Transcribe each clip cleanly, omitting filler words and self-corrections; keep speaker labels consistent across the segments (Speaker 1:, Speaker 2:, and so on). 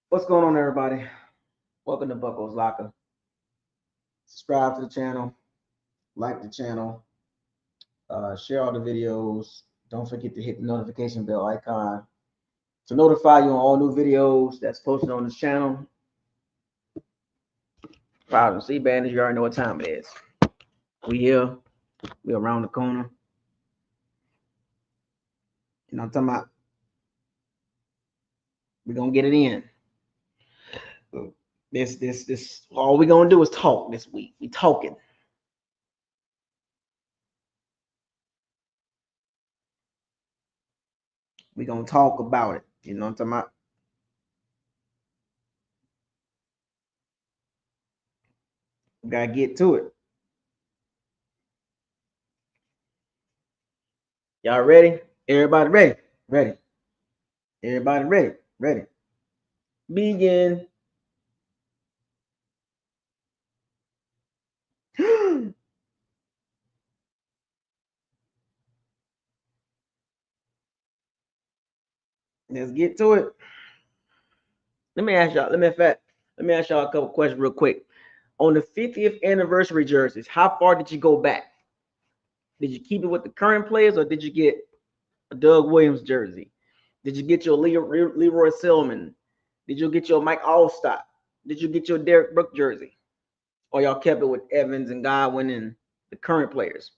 Speaker 1: What's going on, everybody? Welcome to Bucko's Locker. Subscribe to the channel, like the channel, share all the videos. Don't forget to hit the notification bell icon to notify you on all new videos that's posted on this channel. Proud to see bandits, you already know what time it is. We here, we around the corner. You know what I'm talking about? We're gonna get it in. This all we're gonna do is talk this week. We talking. We're gonna talk about it. You know what I'm talking about? We gotta get to it. Y'all ready? Everybody ready? Ready. Everybody ready? Ready. Begin. Let's get to it. Let me ask y'all a couple questions real quick. On the 50th anniversary jerseys, how far did you go back? Did you keep it with the current players, or did you get a Doug Williams jersey? Did you get your Leroy Selman? Did you get your Mike Allstott? Did you get your Derek Brooks jersey? Or y'all kept it with Evans and Godwin and the current players?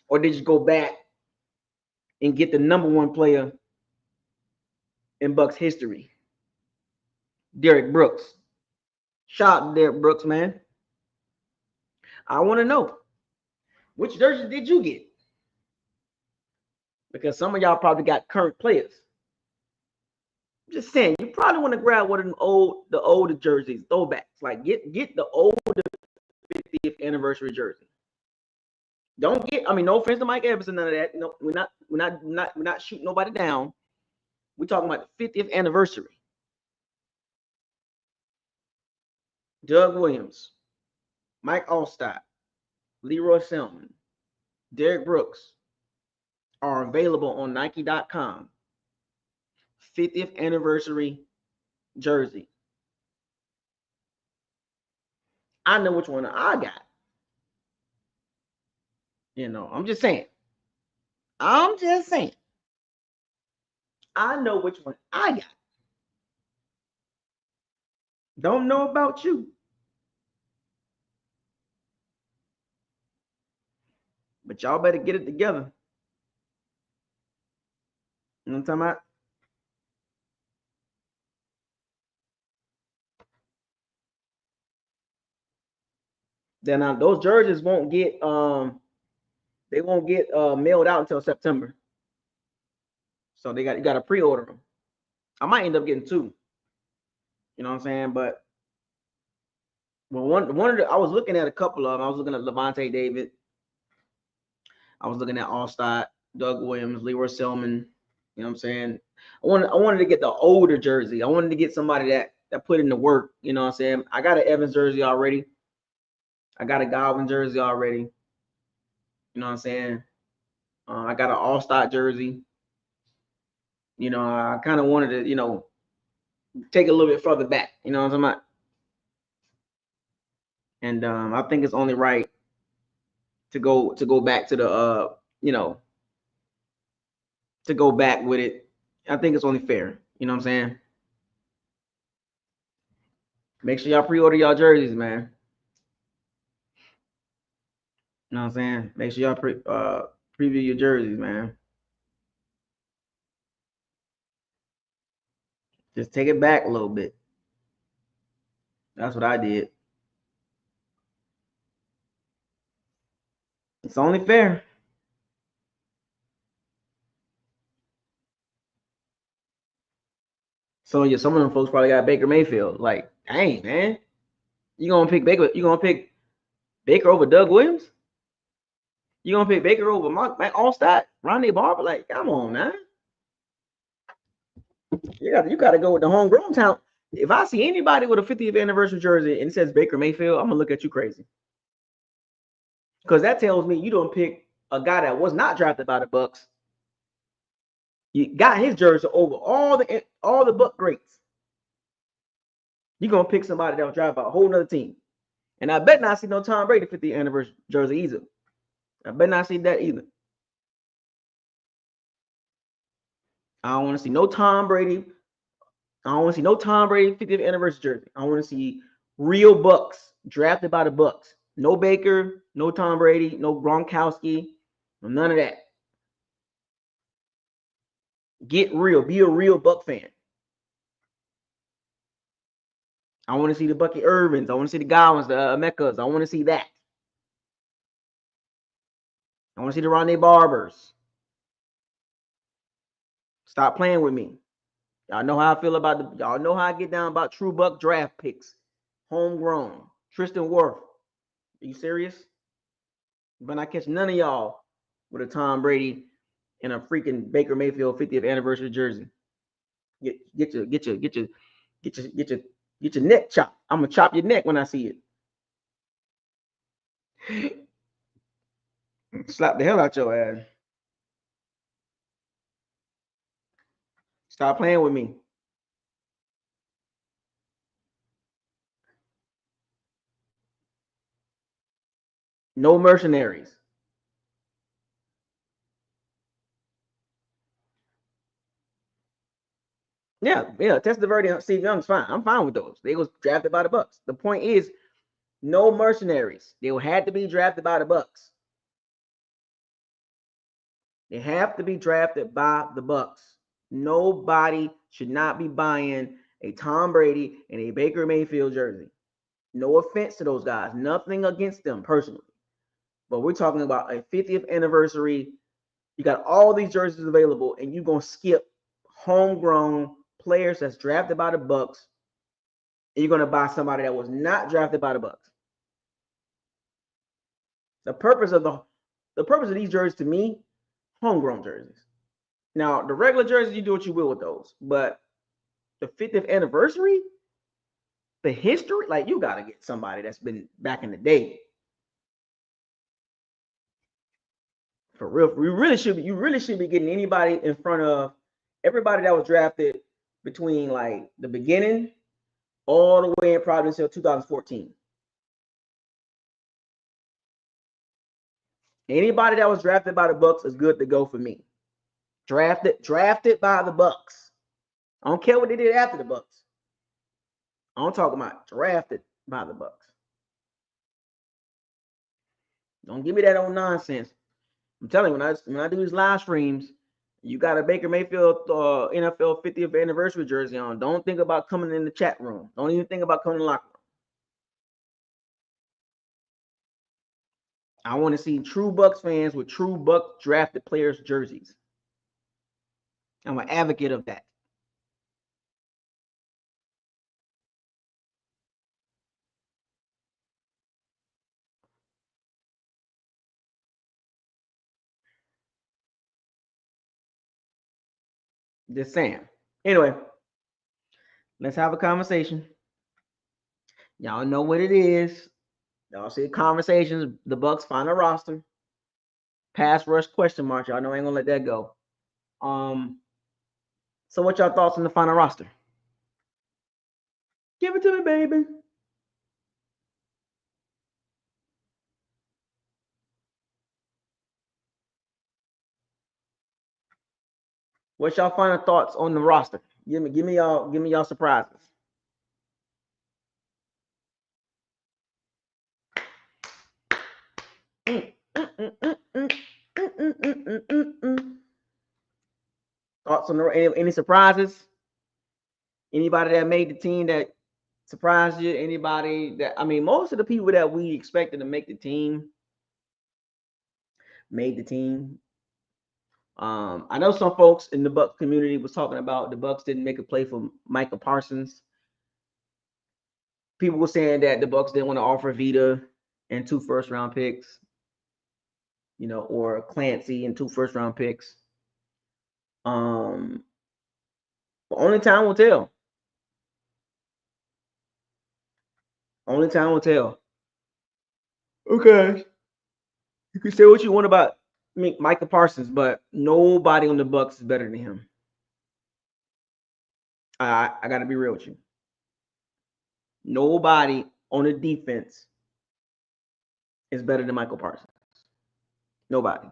Speaker 1: Or did you go back and get the number one player in Bucs history, Derek Brooks? Shout out to Derek Brooks, man. I want to know, which jersey did you get? Because some of y'all probably got current players. I'm just saying, you probably want to grab one of them older jerseys, throwbacks. Like get the older 50th anniversary jersey. Don't get. I mean, no offense to Mike Evans and none of that. No, we're not shooting nobody down. We're talking about the 50th anniversary. Doug Williams, Mike Allstott, Leroy Selman, Derek Brooks are available on Nike.com. 50th anniversary jersey. I know which one I got. You know, I'm just saying. I know which one I got. Don't know about you. But y'all better get it together. You know what I'm talking about? Then those jerseys won't get mailed out until September. So you got to pre-order them. I might end up getting two. You know what I'm saying? But I was looking at a couple of them. I was looking at Levante David. I was looking at Allstott, Doug Williams, Leroy Selman. You know what I'm saying? I wanted to get the older jersey. I wanted to get somebody that put in the work. You know what I'm saying? I got an Evans jersey already. I got a Godwin jersey already. You know what I'm saying? I got an Allstott jersey. You know, I kind of wanted to, take a little bit further back. You know what I'm talking about? And I think it's only right to go back to the to go back with it. I think it's only fair. You know what I'm saying? Make sure y'all pre-order y'all jerseys, man. You know what I'm saying? Make sure y'all preview your jerseys, man. Just take it back a little bit. That's what I did. It's only fair. Some of them folks probably got Baker Mayfield. Like, dang, man. You gonna pick Baker? You gonna pick Baker over Doug Williams? You gonna pick Baker over Mark Allstott, Ronnie Barber? Like, come on, man. You gotta go with the homegrown talent. If I see anybody with a 50th anniversary jersey and it says Baker Mayfield, I'm gonna look at you crazy. Because that tells me you don't pick a guy that was not drafted by the Bucs. You got his jersey over all the Buck greats. You're gonna pick somebody that was drafted by a whole nother team. And I bet not see no Tom Brady 50th anniversary jersey either. I bet not see that either. I don't want to see no Tom Brady. I don't want to see no Tom Brady 50th anniversary jersey. I want to see real Bucs drafted by the Bucs. No Baker, no Tom Brady, no Gronkowski, none of that. Get real. Be a real Buck fan. I want to see the Bucky Irvins. I want to see the Godwins, the Meccas. I want to see that. I want to see the Ronnie Barbers. Stop playing with me. Y'all know how I feel about y'all know how I get down about true Buck draft picks. Homegrown. Tristan Wirth. Are you serious? But I catch none of y'all with a Tom Brady and a freaking Baker Mayfield 50th anniversary jersey. Get your neck chopped. I'm gonna chop your neck when I see it. Slap the hell out your ass. Stop playing with me. No mercenaries. Yeah. Testaverde and Steve Young's fine. I'm fine with those. They was drafted by the Bucs. The point is, no mercenaries. They had to be drafted by the Bucs. They have to be drafted by the Bucs. Nobody should not be buying a Tom Brady and a Baker Mayfield jersey. No offense to those guys. Nothing against them personally. But we're talking about a 50th anniversary. You got all these jerseys available, and you're going to skip homegrown players that's drafted by the Bucs, and you're going to buy somebody that was not drafted by the Bucs. The purpose of these jerseys to me, homegrown jerseys. Now, the regular jerseys, you do what you will with those, but the 50th anniversary, the history, like you got to get somebody that's been back in the day. For real, you really should be getting anybody in front of everybody that was drafted between like the beginning all the way in probably until 2014. Anybody that was drafted by the Bucs is good to go for me. Drafted by the Bucs. I don't care what they did after the Bucs. I'm talking about drafted by the Bucs. Don't give me that old nonsense. I'm telling you, when I do these live streams, you got a Baker Mayfield NFL 50th anniversary jersey on. Don't think about coming in the chat room. Don't even think about coming in the locker room. I want to see true Bucs fans with true Bucs drafted players jerseys. I'm an advocate of that. Just saying. Anyway, let's have a conversation. Y'all know what it is. Y'all see conversations. The Bucs final roster. Pass rush question mark. Y'all know I ain't gonna let that go. So what y'all thoughts on the final roster? Give it to me, baby. What's y'all final thoughts on the roster? Give me y'all surprises. Thoughts on any surprises? Anybody that made the team that surprised you? Anybody that most of the people that we expected to make the team made the team. I know some folks in the Bucs community was talking about the Bucs didn't make a play for Micah Parsons. People were saying that the Bucs didn't want to offer Vita and 2 first-round picks, or Clancy and 2 first-round picks. But only time will tell. Only time will tell. Okay. You can say what you want about Micah Parsons, but nobody on the Bucs is better than him. I got to be real with you. Nobody on the defense is better than Michael Parsons. Nobody.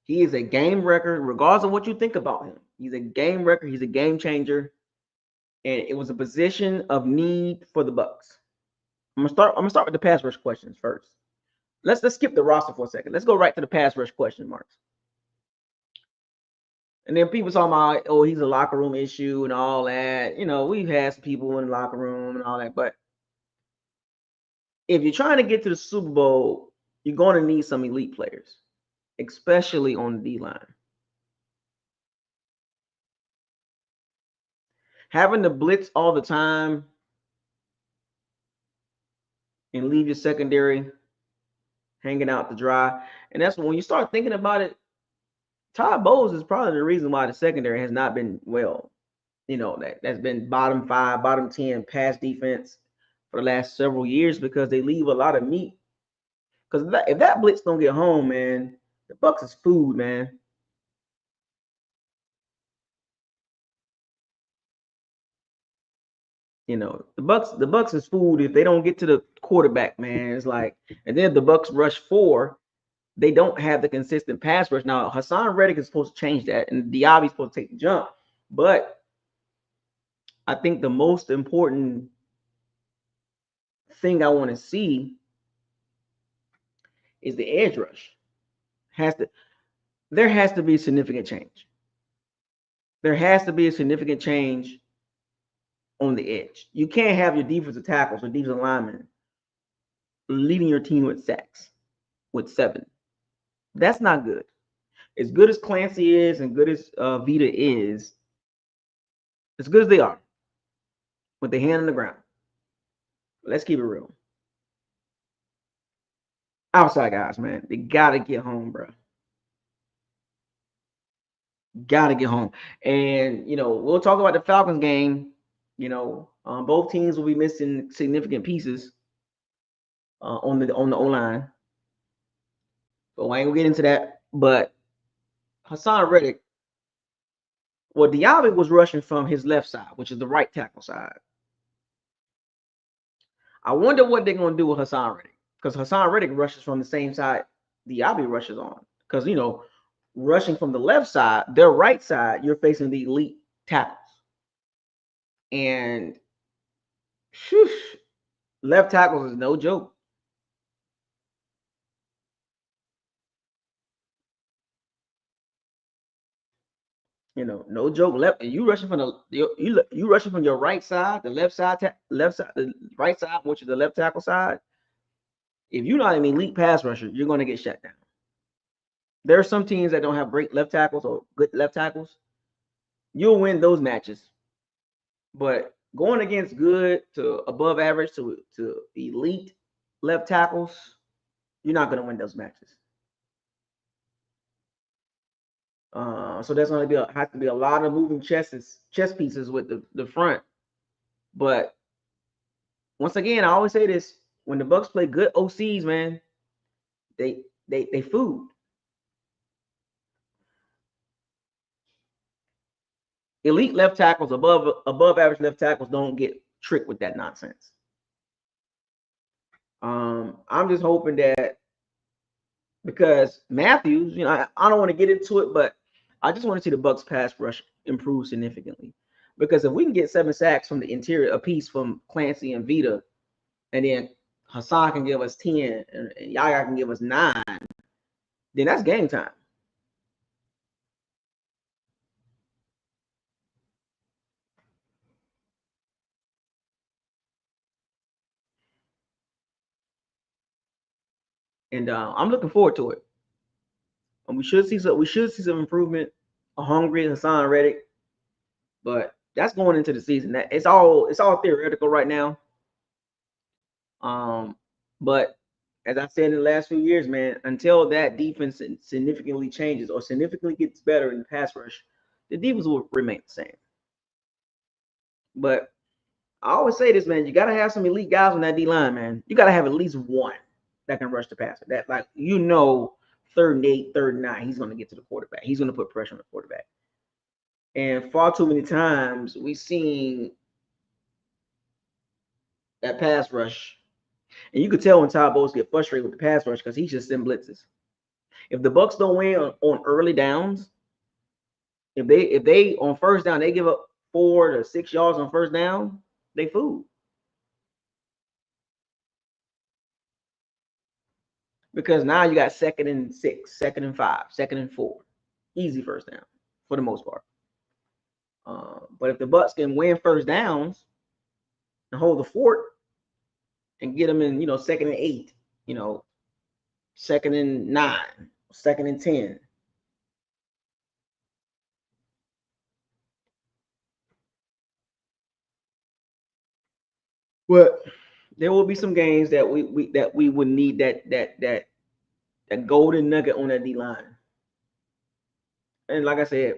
Speaker 1: He is a game record, regardless of what you think about him. He's a game record. He's a game changer, and it was a position of need for the Bucs. I'm gonna start with the pass rush questions first. Let's skip the roster for a second. Let's go right to the pass rush question marks. And then people talking about, oh, he's a locker room issue and all that. We've had some people in the locker room and all that. But if you're trying to get to the Super Bowl, you're going to need some elite players, especially on the D line. Having to blitz all the time and leave your secondary hanging out to dry. And that's when you start thinking about it, Todd Bowles is probably the reason why the secondary has not been well. That's been bottom 5, bottom 10 pass defense for the last several years because they leave a lot of meat. Because if that blitz don't get home, man, the Bucs is food, man. The Bucs is food if they don't get to the quarterback, man. It's like, and then if the Bucs rush 4, they don't have the consistent pass rush. Now, Hassan Reddick is supposed to change that, and Diaby's supposed to take the jump. But I think the most important thing I want to see is the edge rush. There has to be a significant change. There has to be a significant change on the edge. You can't have your defensive tackles or defensive linemen leading your team with sacks with 7. That's not good. As good as Clancy is and good as Vita is, as good as they are, with their hand on the ground, let's keep it real. Outside guys, man, they gotta get home, bro. Gotta get home. And we'll talk about the Falcons game. Both teams will be missing significant pieces on the O line. So I ain't gonna get into that. But Hassan Reddick, well, Diaby was rushing from his left side, which is the right tackle side. I wonder what they're gonna do with Hassan Reddick, because Hassan Reddick rushes from the same side Diaby rushes on. Because rushing from the left side, their right side, you're facing the elite tackles. And whew, left tackles is no joke. No joke. Left, you rushing from you rushing from your right side, the left side, the right side, which is the left tackle side. If you're not an elite pass rusher, you're going to get shut down. There are some teams that don't have great left tackles or good left tackles. You'll win those matches, but going against good to above average to elite left tackles, you're not going to win those matches. So there's going to have to be a lot of moving chess pieces with the front. But once again, I always say this: when the Bucs play good OCs, man, they food. Elite left tackles, above average left tackles, don't get tricked with that nonsense. I'm just hoping that, because Matthews, I don't want to get into it, but I just want to see the Bucs pass rush improve significantly. Because if we can get 7 sacks from the interior, a piece from Clancy and Vita, and then Hassan can give us 10, and Yaya can give us 9, then that's game time. And I'm looking forward to it. And we should see some improvement. A hungry Hassan Reddick, but that's going into the season. That it's all theoretical right now. Um, but as I said in the last few years, man, until that defense significantly changes or significantly gets better in the pass rush, the defense will remain the same. But I always say this, man, you gotta have some elite guys on that D line, man. You gotta have at least one that can rush the passer. That like third and 8, third and 9, he's gonna get to the quarterback. He's gonna put pressure on the quarterback. And far too many times we've seen that pass rush. And you could tell when Todd Bowles get frustrated with the pass rush because he's just sending blitzes. If the Bucs don't win on early downs, if they on first down they give up 4 to 6 yards on first down, they fool. Because now you got 2nd and 6, 2nd and 5, 2nd and 4, easy first down for the most part. But if the Bucs can win first downs and hold the fort and get them in, 2nd and 8, 2nd and 9, 2nd and 10. But there will be some games that we would need that golden nugget on that D line. And like I said,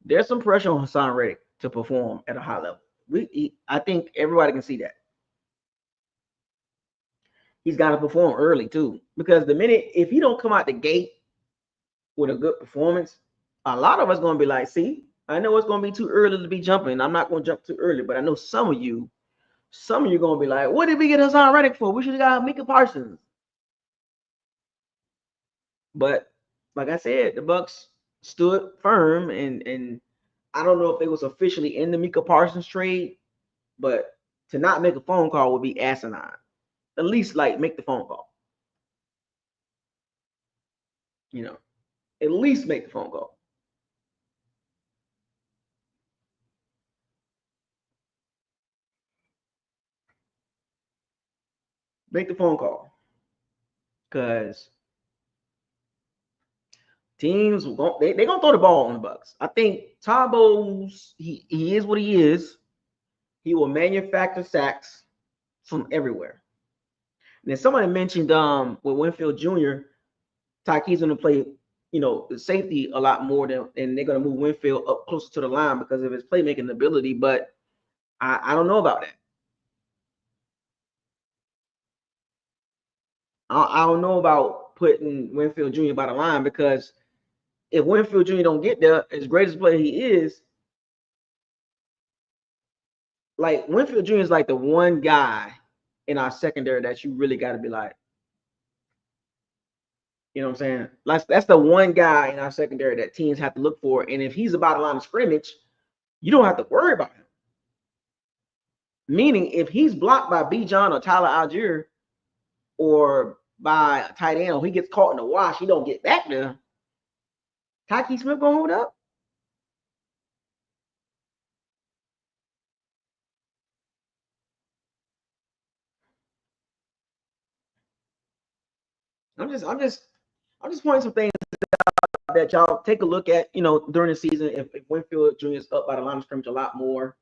Speaker 1: there's some pressure on Hassan Reddick to perform at a high level. I think everybody can see that. He's got to perform early too, because the minute if he don't come out the gate with a good performance, a lot of us going to be like, see, I know it's going to be too early to be jumping. I'm not going to jump too early, but I know some of you are going to be like, what did we get Hassan Reddick for? We should have got Micah Parsons. But like I said, the Bucs stood firm, and I don't know if they was officially in the Micah Parsons trade, but to not make a phone call would be asinine. At least like make the phone call. At least make the phone call. Make the phone call. Because teams they're gonna throw the ball on the Bucs. I think Todd Bowles, he is what he is. He will manufacture sacks from everywhere. And then somebody mentioned with Winfield Jr., Tyke's gonna play, the safety a lot more and they're gonna move Winfield up closer to the line because of his playmaking ability. But I don't know about that. I don't know about putting Winfield Jr. by the line, because if Winfield Jr. don't get there, as great as player he is, like Winfield Jr. is like the one guy in our secondary that you really got to be like, you know what I'm saying? Like that's the one guy in our secondary that teams have to look for. And if he's about a line of scrimmage, you don't have to worry about him. Meaning, if he's blocked by B. John or Tyler Algier or by a tight end, or he gets caught in the wash, he don't get back there, Tyke Smith gonna hold up? I'm just pointing some things that y'all take a look at, during the season. If Winfield Jr. is up by the line of scrimmage a lot more,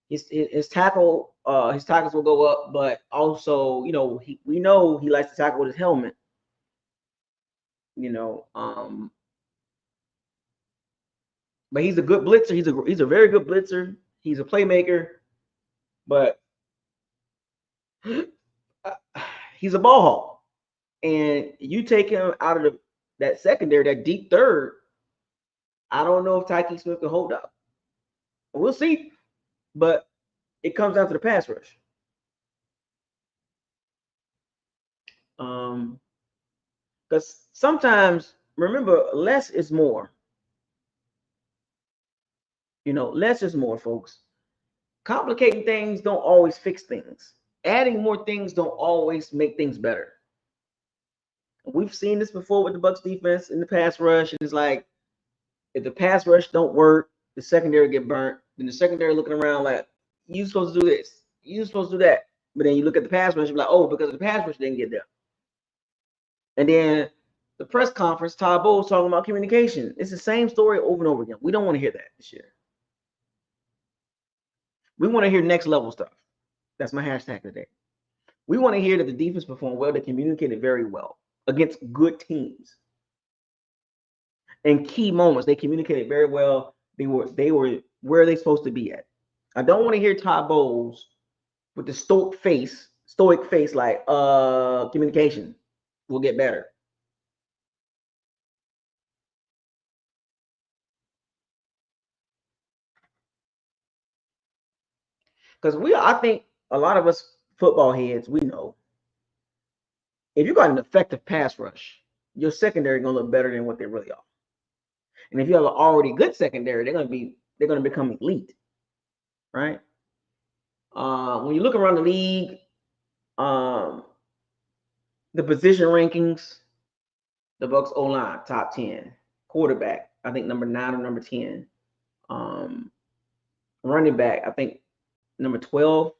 Speaker 1: his tackles will go up, but also, we know he likes to tackle with his helmet. But he's a good blitzer. He's a very good blitzer. He's a playmaker, but he's a ball hawk. And you take him out of that secondary, that deep third, I don't know if Tyke Smith can hold up. We'll see. But it comes down to the pass rush. Because sometimes, remember, less is more. Less is more, folks. Complicating things don't always fix things. Adding more things don't always make things better. We've seen this before with the Bucs defense in the pass rush. It's like, if the pass rush don't work, the secondary get burnt. Then the secondary looking around like, you supposed to do this, you supposed to do that. But then you look at the pass rush, you're like, oh, because the pass rush didn't get there. And then The press conference, Todd Bowles talking about communication. It's the same story over and over again. We don't want to hear that this year. We want to hear next level stuff. That's my hashtag today. We want to hear that the defense performed well. They communicated very well against good teams. In key moments, they communicated very well. They were where they supposed to be at. I don't want to hear Todd Bowles with the stoic face like communication will get better. Because I think a lot of us football heads, we know if you got an effective pass rush, your secondary gonna look better than what they really are. And if you have an already good secondary, they're gonna become elite, right? When you look around the league, the position rankings, the Bucs O line top 10, quarterback I think number 9 or number 10, running back I think number 12,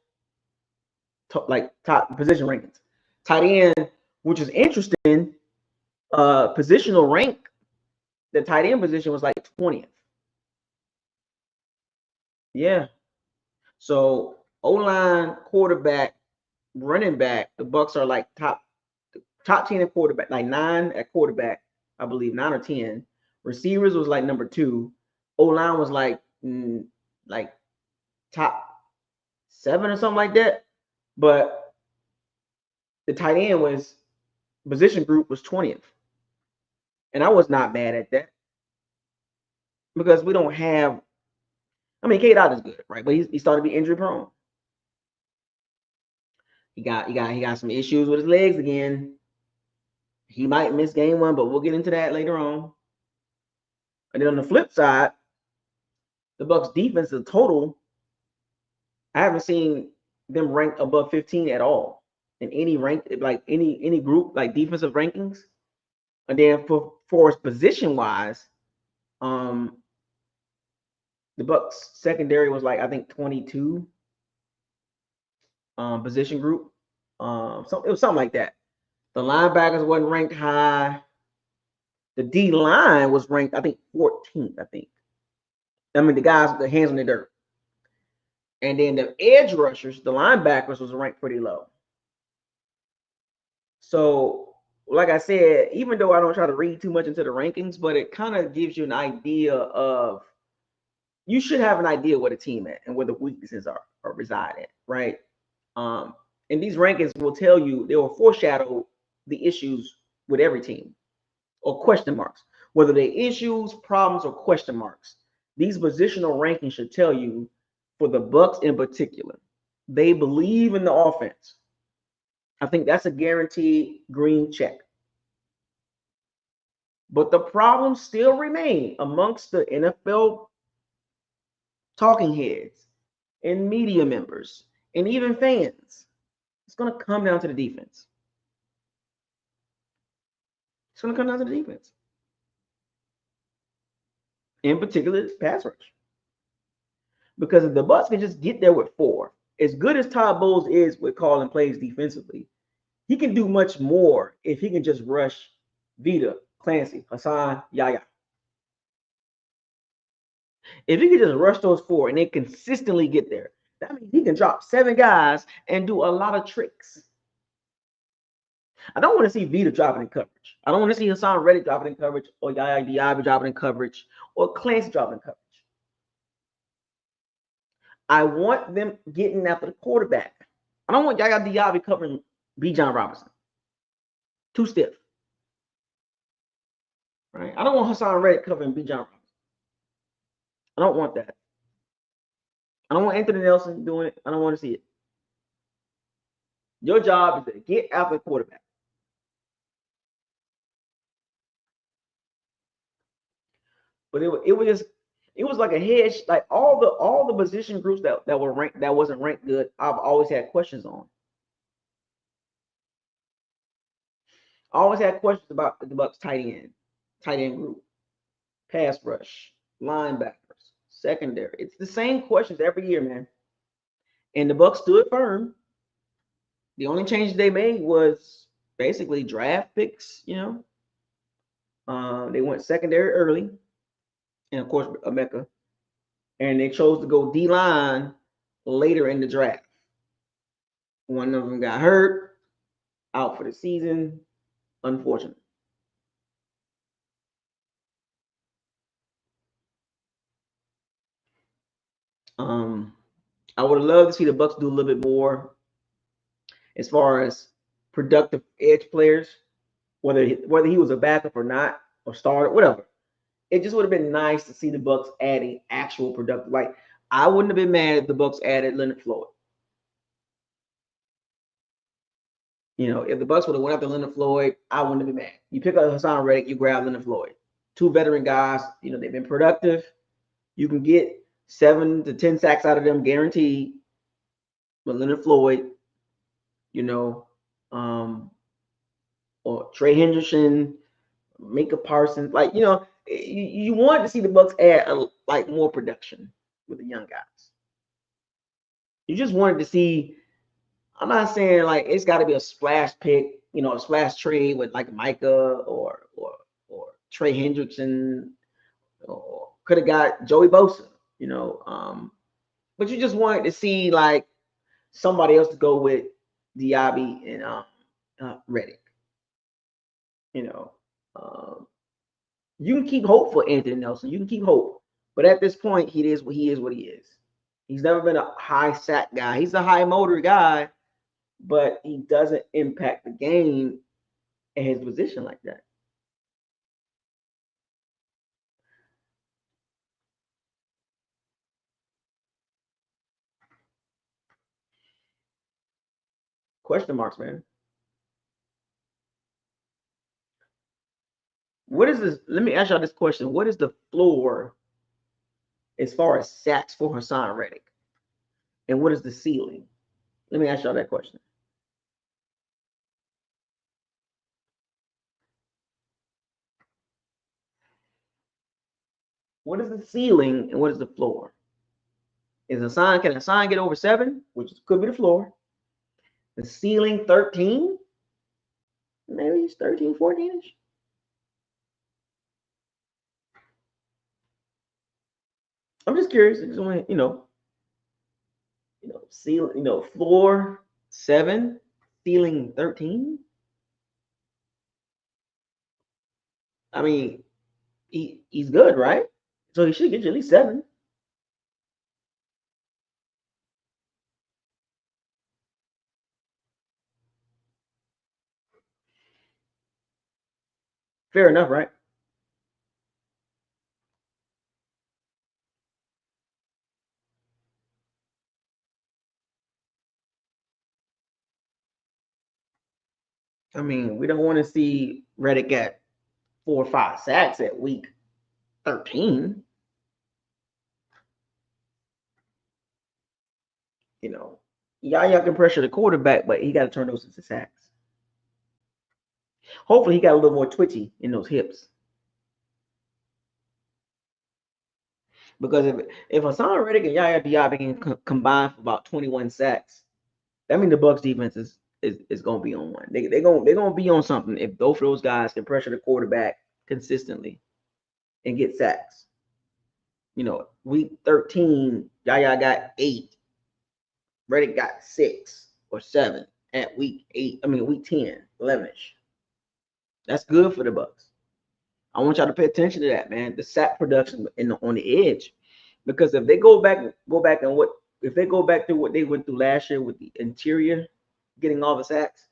Speaker 1: like top position rankings. Tight end, which is interesting, positional rank, the tight end position was like 20th. Yeah. So O-line, quarterback, running back, the Bucs are like top 10 at quarterback, like 9 at quarterback, I believe 9 or 10. Receivers was like number 2. O-line was like top 7 or something like that. But the tight end was position group was 20th. And I was not mad at that. Because we don't have, I mean, K-Dot is good, right? But he started to be injury prone. He got some issues with his legs again. He might miss game 1, but we'll get into that later on. And then on the flip side, the Bucs defense, the total, I haven't seen them ranked above 15 at all in any rank, like any group, like defensive rankings. And then for position wise, the Bucs secondary was like I think 22 position group. So it was something like that. The linebackers wasn't ranked high. The D line was ranked, I think, 14th. I mean, the guys with the hands on the dirt. And then the edge rushers, the linebackers, was ranked pretty low. So, like I said, even though I don't try to read too much into the rankings, but it kind of gives you an idea of, you should have an idea where the team at and where the weaknesses are reside at, right? And these rankings will tell you, they will foreshadow the issues with every team or question marks, whether they're issues, problems, or question marks. These positional rankings should tell you, for the Bucs in particular, they believe in the offense. I think that's a guaranteed green check. But the problems still remain amongst the NFL talking heads and media members and even fans. It's going to come down to the defense. It's going to come down to the defense. In particular, pass rush. Because if the Bucs can just get there with 4, as good as Todd Bowles is with calling plays defensively, he can do much more if he can just rush Vita, Clancy, Hassan, Yaya. If he can just rush those 4 and they consistently get there, that means he can drop 7 guys and do a lot of tricks. I don't want to see Vita dropping in coverage. I don't want to see Hassan Reddick dropping in coverage, or Yaya Diaby dropping in coverage, or Clancy dropping in coverage. I want them getting after the quarterback. I don't want Yaya Diaby covering Bijan Robinson. Too stiff. Right? I don't want Hassan Reddick covering Bijan Robinson. I don't want that. I don't want Anthony Nelson doing it. I don't want to see it. Your job is to get after the quarterback. But it was like a hedge, like all the position groups that were ranked, that wasn't ranked good, I've always had questions on. I always had questions about the Bucs tight end group, pass rush, linebackers, secondary. It's the same questions every year, man. And the Bucs stood firm. The only change they made was basically draft picks, They went secondary early, and of course, Emeka, and they chose to go D line later in the draft. One of them got hurt, out for the season. Unfortunate. Um, I would love to see the Bucs do a little bit more as far as productive edge players, whether he was a backup or not, or starter, whatever. It just would have been nice to see the Bucs adding actual productive. Like I wouldn't have been mad if the Bucs added Leonard Floyd. If the Bucs would have went after Leonard Floyd, I wouldn't have been mad. You pick up Hassan Reddick, you grab Leonard Floyd. Two veteran guys, they've been productive. You can get 7 to 10 sacks out of them guaranteed. But Leonard Floyd, you know, um, or Trey Henderson, Micah Parsons, you want to see the Bucs add like more production with the young guys. You just wanted to see. I'm not saying like it's got to be a splash pick, a splash trade with like Micah or Trey Hendrickson, or could have got Joey Bosa, but you just wanted to see like somebody else to go with Diaby and Reddick. You know, um, you can keep hope for Anthony Nelson. You can keep hope, but at this point, he is what he is. What he is. He's never been a high sack guy. He's a high motor guy, but he doesn't impact the game at his position like that. Question marks, man. What is this? Let me ask y'all this question. What is the floor as far as sacks for Hassan Reddick? And what is the ceiling? Let me ask y'all that question. What is the ceiling and what is the floor? Can Hassan get over 7, which could be the floor? The ceiling 13? Maybe it's 13, 14-ish. I'm just curious. I just want to, ceiling, floor 7, ceiling 13. I mean, he's good, right? So he should get you at least 7. Fair enough, right? I mean, we don't want to see Reddick at 4 or 5 sacks at week 13. Yaya can pressure the quarterback, but he got to turn those into sacks. Hopefully, he got a little more twitchy in those hips. Because if Hassan Reddick and Yaya Diaby can combine for about 21 sacks, that means the Bucs defense is going to be on one. They're going to be on something if both of those guys can pressure the quarterback consistently and get sacks. Week 13, Yaya got 8. Reddick got 6 or 7 at week 8. I mean, week 10, 11ish. That's good for the Bucs. I want y'all to pay attention to that, man. The sack production on the edge, because if they go back and if they go back to what they went through last year with the interior getting all the sacks,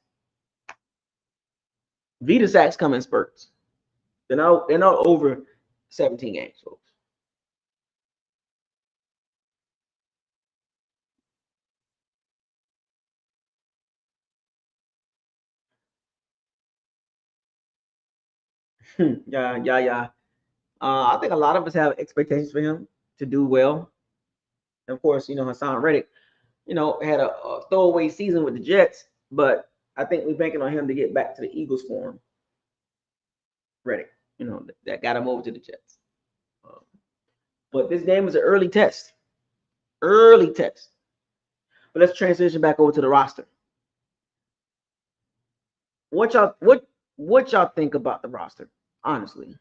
Speaker 1: Vita sacks come in spurts. They're not over 17 games, folks. Yeah. I think a lot of us have expectations for him to do well. And of course, Hassan Reddick, had a throwaway season with the Jets, but I think we're banking on him to get back to the Eagles form. Reddick, that got him over to the Jets. But this game was an early test. Early test. But let's transition back over to the roster. What y'all think about the roster? Honestly.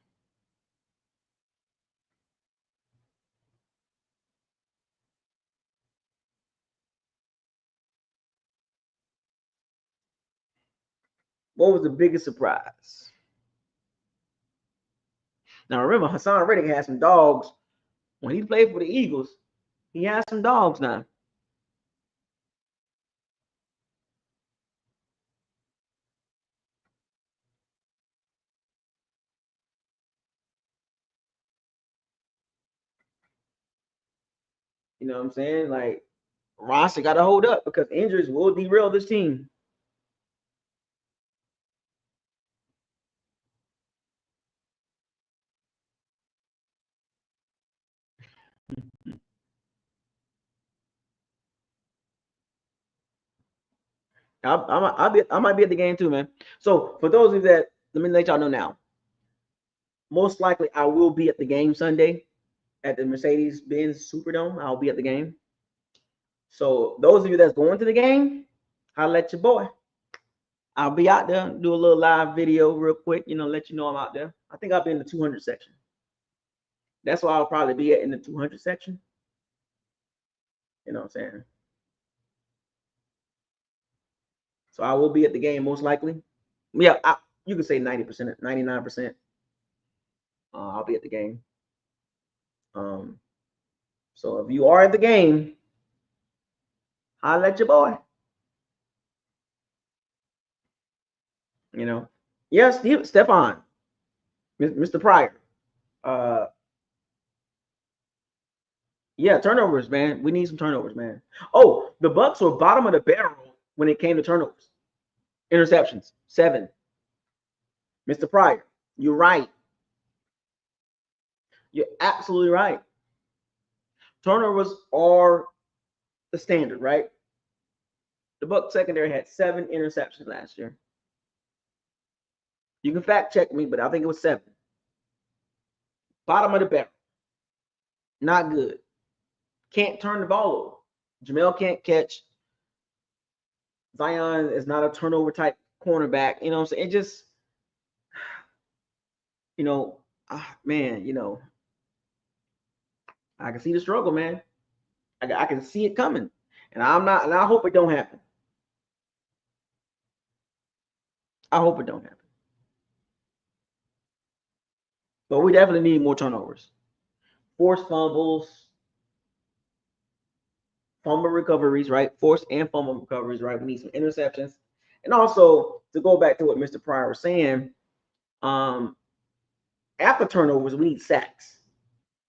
Speaker 1: What was the biggest surprise? Now remember, Hassan Reddick had some dogs when he played for the Eagles. He has some dogs now. You know what I'm saying? Like roster got to hold up because injuries will derail this team. I might be at the game too, man. So for those of you that, let me let y'all know now. Most likely, I will be at the game Sunday at the Mercedes-Benz Superdome. I'll be at the game. So those of you that's going to the game, holla at your boy. I'll be out there, do a little live video real quick, let you know I'm out there. I think I'll be in the 200 section. That's why I'll probably be in the 200 section. You know what I'm saying? So I will be at the game most likely. Yeah, you can say 90%, 99%. I'll be at the game. Um, so if you are at the game, holla at your boy. Yes, Stephon, Mr. Pryor. Uh, yeah, turnovers, man. We need some turnovers, man. Oh, the Bucs were bottom of the barrel when it came to turnovers. Interceptions, 7. Mr. Pryor, you're right. You're absolutely right. Turnovers are the standard, right? The Bucs secondary had 7 interceptions last year. You can fact check me, but I think it was 7. Bottom of the barrel. Not good. Can't turn the ball over. Jamel can't catch. Zion is not a turnover type cornerback. You know what I'm saying? It just, man, I can see the struggle, man. I can see it coming. And I hope it don't happen. I hope it don't happen. But we definitely need more turnovers. Forced fumbles, fumble recoveries, right? Forced and fumble recoveries, right? We need some interceptions. And also, to go back to what Mr. Pryor was saying, after turnovers, we need sacks.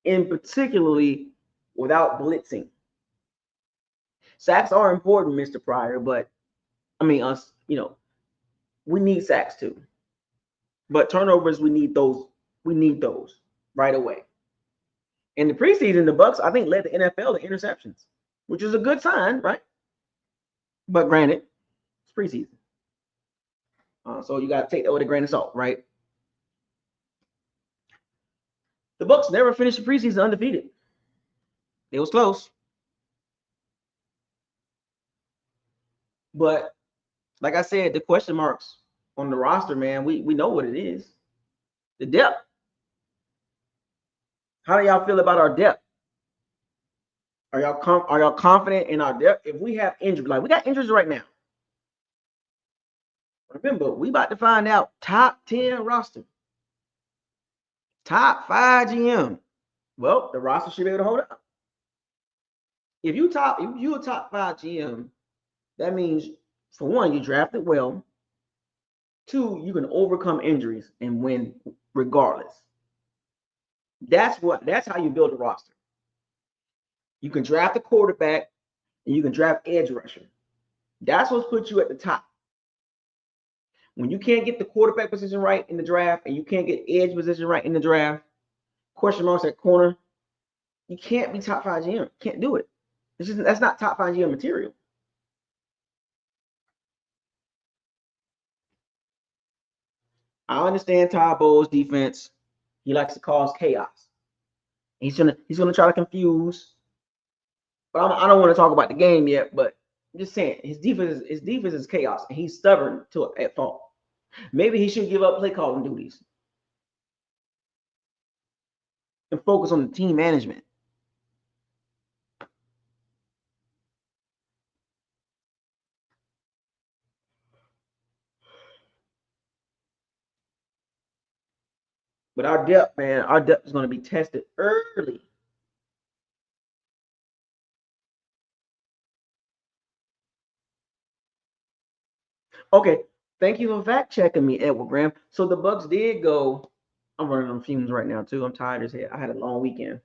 Speaker 1: And particularly without blitzing. Sacks are important, Mr. Pryor, but I mean us, we need sacks too. But turnovers, we need those. We need those right away. In the preseason, the Bucs, I think, led the NFL in interceptions, which is a good sign, right? But granted, it's preseason. So you got to take that with a grain of salt, right? The Bucs never finished the preseason undefeated. It was close. But like I said, the question marks on the roster, man, we know what it is. The depth. How do y'all feel about our depth? Are y'all confident in our depth? If we have injuries, like we got injuries right now. Remember, we about to find out top 10 roster. Top 5 GM. Well, the roster should be able to hold up. If you're a top 5 GM, that means for one, you drafted well. 2, you can overcome injuries and win regardless. That's how you build a roster. You can draft a quarterback and you can draft edge rusher. That's what puts you at the top. When you can't get the quarterback position right in the draft and you can't get edge position right in the draft, question marks at corner, you can't be top 5 GM. You can't do it. That's not top 5 GM material. I understand Todd Bowles' defense. He likes to cause chaos. He's gonna try to confuse. But I don't want to talk about the game yet. But I'm just saying his defense is chaos, and he's stubborn at fault. Maybe he should give up play calling duties. and focus on the team management. But our depth, man, our depth is going to be tested early. Okay, thank you for fact checking me, Edward Graham. So the Bucs did go. I'm running on fumes right now too. I'm tired as hell. I had a long weekend.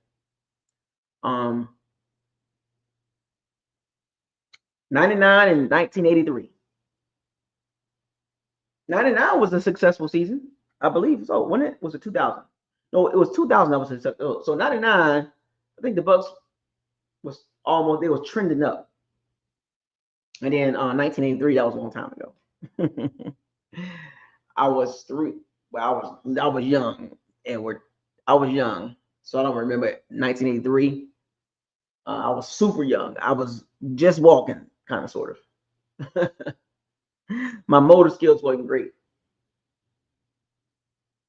Speaker 1: Um, 99 and 1983. 99 was a successful season, I believe. So when it was it 2000? No, it was 2000. That was successful. So 99, I think the Bucs was almost they was trending up, and then 1983 that was a long time ago. I was three. Well, I was young, Edward. I was young, so I don't remember 1983. I was super young. I was just walking, kind of, sort of. My motor skills wasn't great,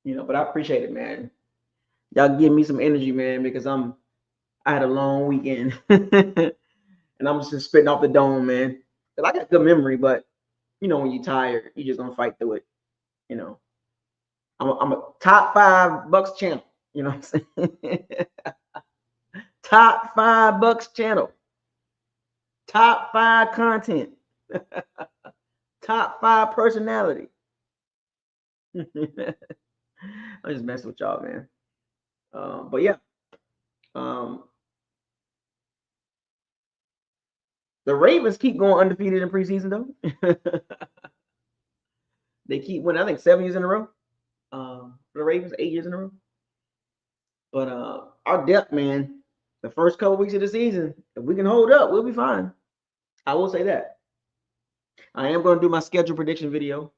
Speaker 1: but I appreciate it, man. Y'all give me some energy, man, because I had a long weekend, and I'm just spitting off the dome, man. Cause I got good memory, but when you're tired, you just gonna fight through it. You know, I'm a top 5 Bucks channel. You know what I'm saying? Top 5 Bucks channel. Top 5 content. Top 5 personality. I'm just messing with y'all, man. But yeah, um, the Ravens keep going undefeated in preseason, though. They keep winning, I think, 7 years in a row. For the Ravens, 8 years in a row. But our depth, man, the first couple weeks of the season, if we can hold up, we'll be fine. I will say that. I am going to do my schedule prediction video.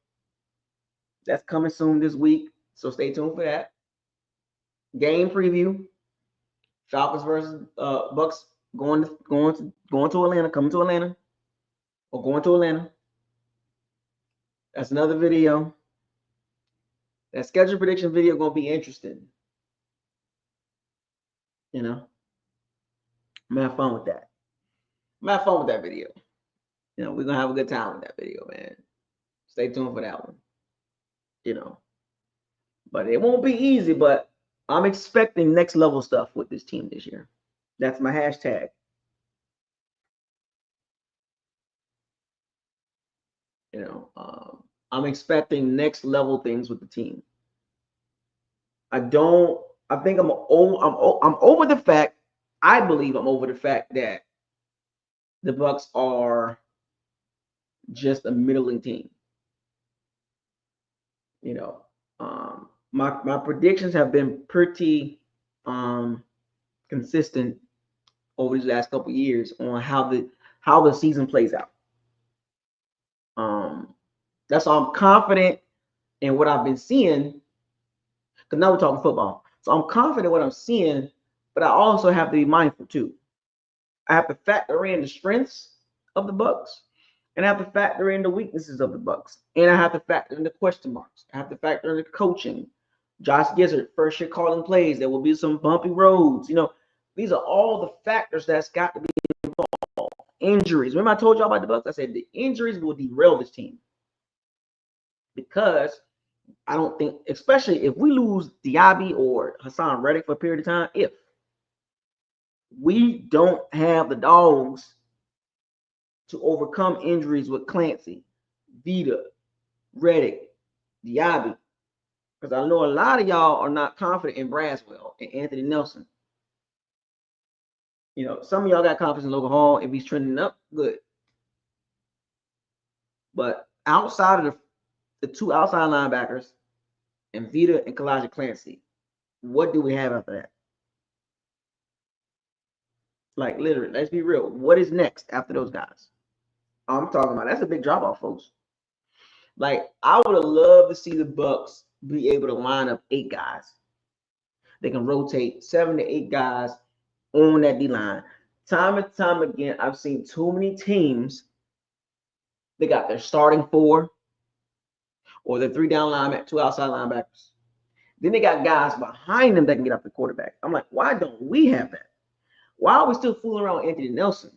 Speaker 1: That's coming soon this week, so stay tuned for that. Game preview: Falcons versus Bucks going to Atlanta, coming to Atlanta, or going to Atlanta. That's another video. That schedule prediction video gonna be interesting. I'm gonna have fun with that. I'm gonna have fun with that video. We're gonna have a good time with that video, man. Stay tuned for that one. You know, but it won't be easy. But I'm expecting next level stuff with this team this year. That's my hashtag. I'm expecting next level things with the team. I don't. I think I'm over the fact. I believe I'm over the fact that the Bucks are just a middling team. My predictions have been pretty consistent over these last couple of years on how the season plays out. That's why I'm confident in what I've been seeing. Because now we're talking football, so I'm confident in what I'm seeing, but I also have to be mindful too. I have to factor in the strengths of the Bucks, and I have to factor in the weaknesses of the Bucks, and I have to factor in the question marks. I have to factor in the coaching. Josh Gizzard, first year calling plays. There will be some bumpy roads. These are all the factors that's got to be involved. Injuries. Remember I told y'all about the Bucks? I said the injuries will derail this team because I don't think, especially if we lose Diaby or Hassan Reddick for a period of time, if we don't have the dogs to overcome injuries with Clancy, Vita, Reddick, Diaby, because I know a lot of y'all are not confident in Braswell and Anthony Nelson. Some of y'all got confidence in Logan Hall. If he's trending up, good. But outside of the 2 outside linebackers and Vita and Kalijah Clancy, what do we have after that? Like, literally, let's be real. What is next after those guys? I'm talking about that's a big drop off, folks. Like, I would have loved to see the Bucks be able to line up 8 guys. They can rotate 7 to 8 guys on that D line. Time and time again, I've seen too many teams. They got their starting 4 or their 3 down linebackers, 2 outside linebackers, Then they got guys behind them that can get up the quarterback. I'm like, why don't we have that? Why are we still fooling around with Anthony Nelson?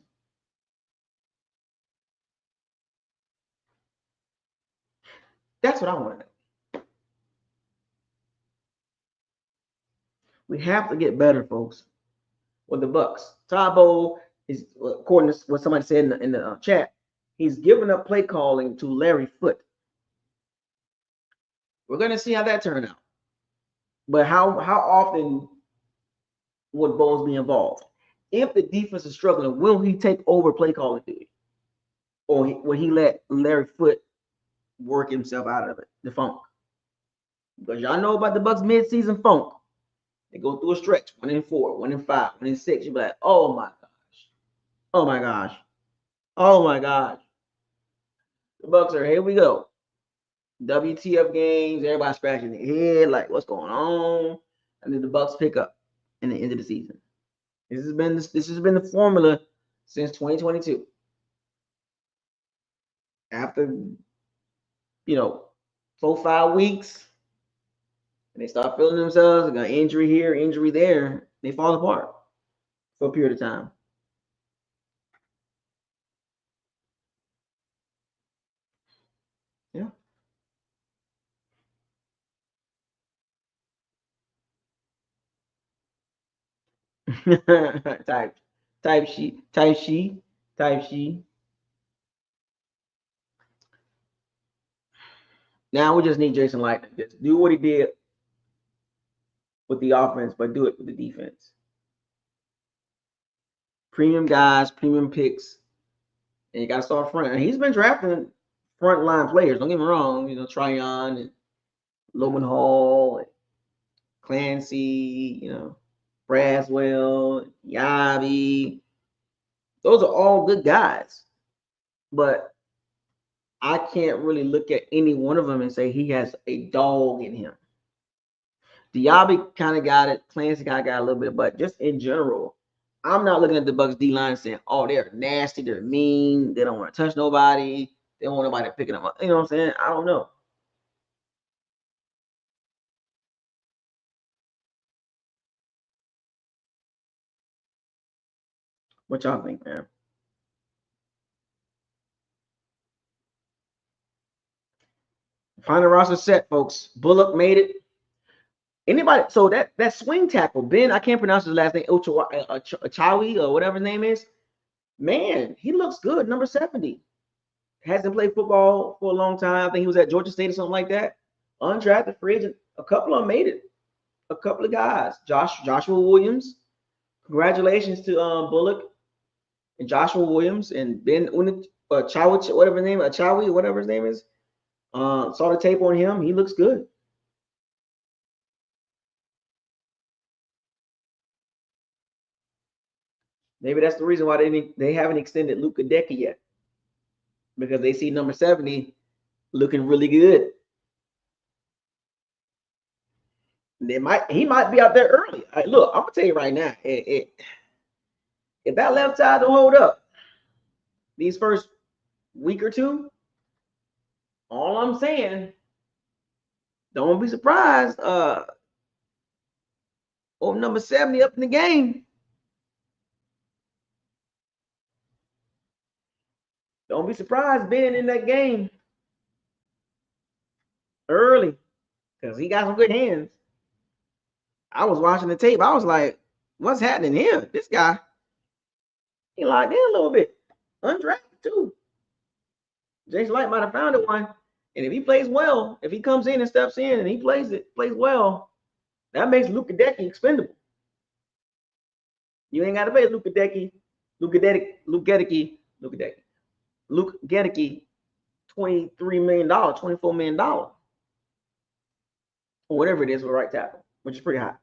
Speaker 1: That's what I want to know. We have to get better, folks. With the Bucs, Tabo is, according to what somebody said in the chat, he's giving up play calling to Larry Foote. We're going to see how that turns out. But how often would Bowles be involved? If the defense is struggling, will he take over play calling duty? Or will he let Larry Foote work himself out of it, the funk? Because y'all know about the Bucs mid-season funk. They go through a stretch, 1-4, 1-5, 1-6. You'll be like, oh my gosh. Oh my gosh. Oh my gosh. The Bucs are, here we go. WTF games, everybody scratching their head, like what's going on? And then the Bucs pick up in the end of the season. This has been the formula since 2022. After 4-5 weeks, and they start feeling themselves, they got injury here, injury there, they fall apart for a period of time. Yeah. type she. Now we just need Jason Light to just do what he did with the offense, but do it with the defense. Premium guys, premium picks, and you got to start front. And he's been drafting frontline players. Don't get me wrong. Tryon and Logan Hall, and Clancy, Braswell, Yabi. Those are all good guys. But I can't really look at any one of them and say he has a dog in him. Diaby kind of got it. Clancy kind of got a little bit, but just in general, I'm not looking at the Bucs D line saying, "Oh, they're nasty, they're mean, they don't want to touch nobody, they don't want nobody picking them up." You know what I'm saying? I don't know. What y'all think, man? Final roster set, folks. Bullock made it. Anybody? So that swing tackle, Ben, I can't pronounce his last name, Achawi or whatever his name is. Man, he looks good. Number 70. Hasn't played football for a long time. I think he was at Georgia State or something like that. Undrafted free agent. A couple of them made it. A couple of guys. Joshua Williams. Congratulations to Bullock and Joshua Williams and Ben Chawich, whatever his name, Achawi, whatever his name is. Saw the tape on him. He looks good. Maybe that's the reason why they haven't extended Luka Decky yet, because they see number 70 looking really good. He might be out there early. Look, I'm gonna tell you right now, if that left side don't hold up these first week or two, all I'm saying, don't be surprised. Number 70 up in the game. Don't be surprised being in that game early, because he got some good hands. I was watching the tape. I was like, what's happening here? This guy, he locked in a little bit. Undrafted too. Jason Light might have found it one. And if he plays well, if he comes in and steps in and he plays well, that makes Luka Decky expendable. You ain't got to pay Luka Gedicki, $23 million, $24 million, or whatever it is for right tackle, which is pretty high.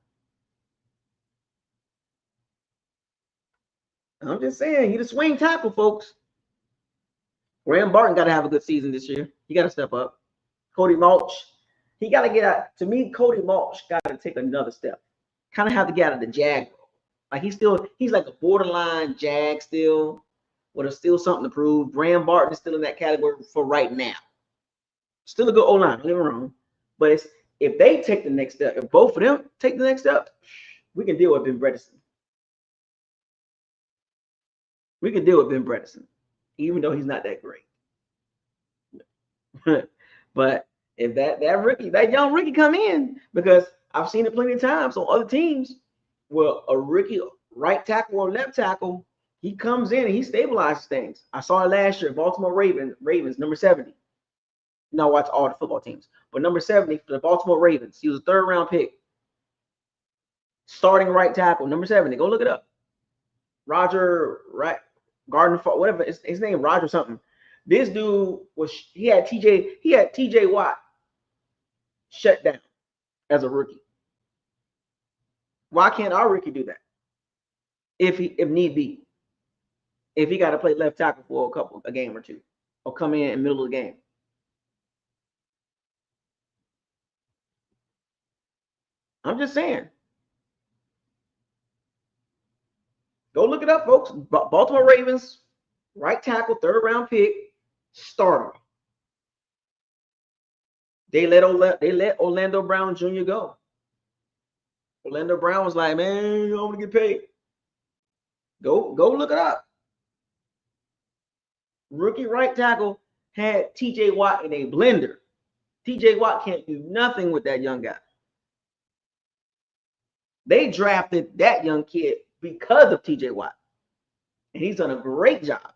Speaker 1: I'm just saying, he's a swing tackle, folks. Graham Barton got to have a good season this year. He got to step up. Cody Mulch, he got to get out. To me, Cody Mulch got to take another step. Kind of have to get out of the jag role. Like he's like a borderline jag still, but still something to prove. Graham Barton is still in that category for right now. Still a good O-line, don't get me wrong. But If they take the next step, if both of them take the next step, we can deal with Ben Bredeson. We can deal with Ben Bredeson, even though he's not that great. But if that rookie, that young rookie come in, because I've seen it plenty of times on other teams where a rookie right tackle or left tackle, he comes in and he stabilizes things. I saw it last year, Baltimore Ravens, number 70. Now watch all the football teams, but number 70 for the Baltimore Ravens. He was a 3rd-round pick, starting right tackle, number 70. Go look it up. Roger Gardner, whatever his name, Roger something. This dude he had TJ Watt shut down as a rookie. Why can't our rookie do that? If need be, if he got to play left tackle for a game or two, or come in the middle of the game. I'm just saying. Go look it up, folks. Baltimore Ravens, right tackle, 3rd-round pick, starter. They let Orlando Brown Jr. go. Orlando Brown was like, man, I want to get paid. Go look it up. Rookie right tackle had TJ Watt in a blender. TJ Watt can't do nothing with that young guy. They drafted that young kid because of TJ Watt. And he's done a great job.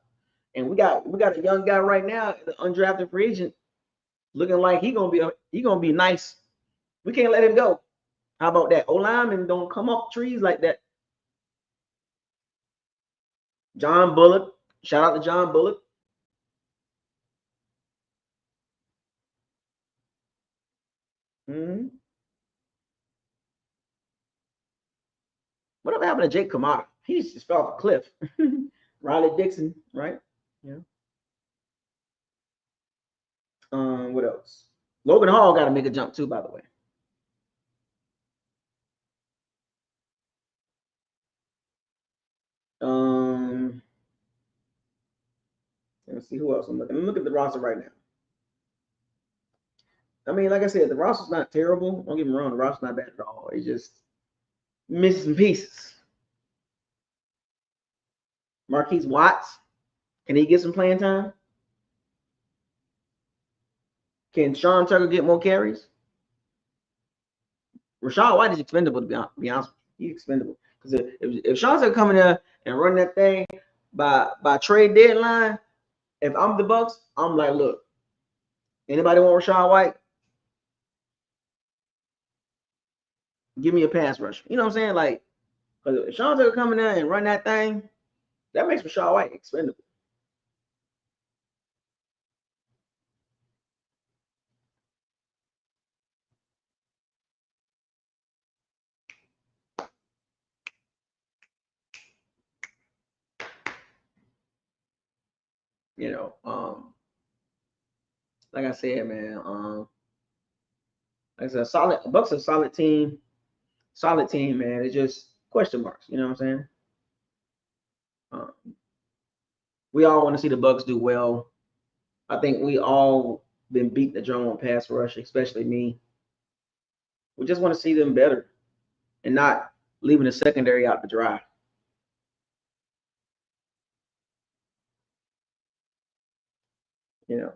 Speaker 1: And we got a young guy right now, the undrafted free agent, looking like he gonna be nice. We can't let him go. How about that? O-linemen don't come up trees like that. John Bullock. Shout out to John Bullock. Mm-hmm. Whatever happened to Jake Kamada? He just fell off a cliff. Riley Dixon, right? Yeah. What else? Logan Hall got to make a jump too, by the way. Let's see who else I'm looking. Look at the roster right now. I mean, like I said, the roster's not terrible. Don't get me wrong, the roster's not bad at all. It's just missing some pieces. Marquise Watts, can he get some playing time? Can Sean Tucker get more carries? Rachaad White is expendable, to be honest. He's expendable. Because if Sean Tucker come in there and run that thing by trade deadline, if I'm the Bucs, I'm like, look, anybody want Rachaad White? Give me a pass rush. You know what I'm saying? Like, because if Sean Tucker come in there and run that thing, that makes Rachaad White expendable. You know, like I said, man, like I said, Bucs a solid team, man. It's just question marks. You know what I'm saying? We all want to see the Bucs do well. I think we all been beating the drum on pass rush, especially me. We just want to see them better and not leaving the secondary out to dry. You know.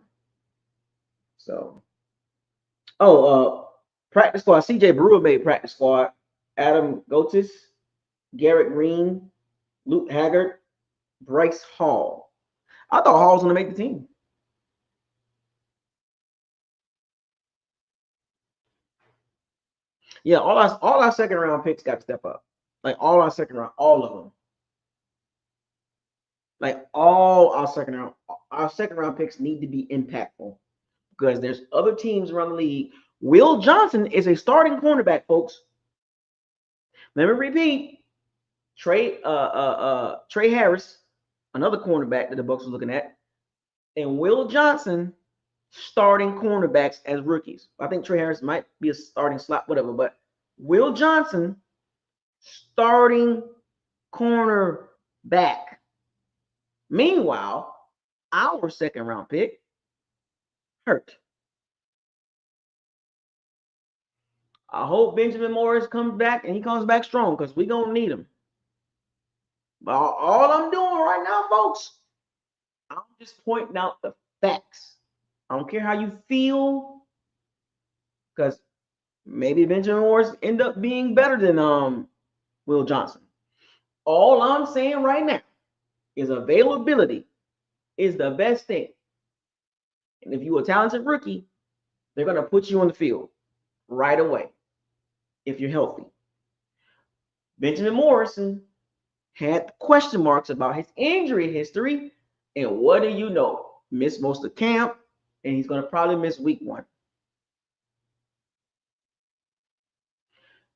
Speaker 1: So, practice squad. CJ Brewer made practice squad. Adam Gotis, Garrett Green, Luke Haggard, Bryce Hall. I thought Hall was going to make the team. Yeah, all our 2nd-round picks got to step up. Like all our 2nd-round, all of them. Like all our 2nd-round picks need to be impactful because there's other teams around the league. Will Johnson is a starting cornerback, folks. Let me repeat. Trey Harris, another cornerback that the Bucs was looking at, and Will Johnson starting cornerbacks as rookies. I think Trey Harris might be a starting slot, whatever, but Will Johnson starting cornerback. Meanwhile, our 2nd-round pick hurt. I hope Benjamin Morris comes back and he comes back strong because we're going to need him. But all I'm doing right now, folks, I'm just pointing out the facts. I don't care how you feel because maybe Benjamin Morris end up being better than Will Johnson. All I'm saying right now is availability is the best thing. And if you're a talented rookie, they're going to put you on the field right away if you're healthy. Benjamin Morrison had question marks about his injury history. And what do you know? Missed most of camp, and he's going to probably miss week 1.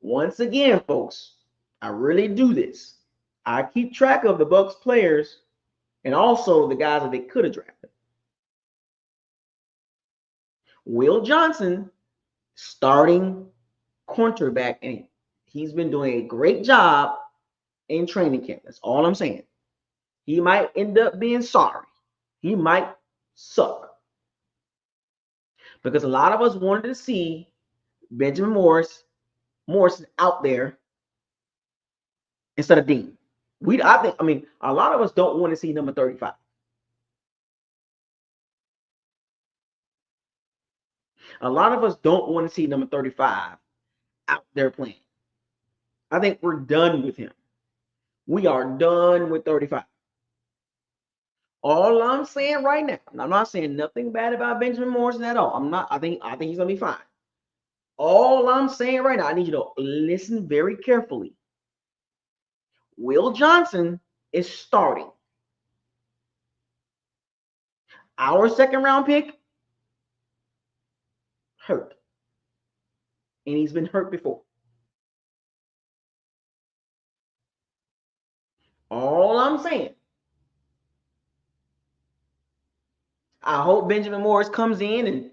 Speaker 1: Once again, folks, I really do this. I keep track of the Bucs players and also the guys that they could have drafted. Will Johnson, starting cornerback, and he's been doing a great job in training camp. That's all I'm saying. He might end up being sorry. He might suck. Because a lot of us wanted to see Benjamin Morrison out there instead of Dean. I mean, a lot of us don't want to see number 35. A lot of us don't want to see number 35 out there playing. I think we're done with him. We are done with 35. All I'm saying right now, and I'm not saying nothing bad about Benjamin Morrison at all. I'm not. I think he's gonna be fine. All I'm saying right now, I need you to listen very carefully. Will Johnson is starting. Our second round pick hurt. And he's been hurt before. All I'm saying, I hope Benjamin Morris comes in and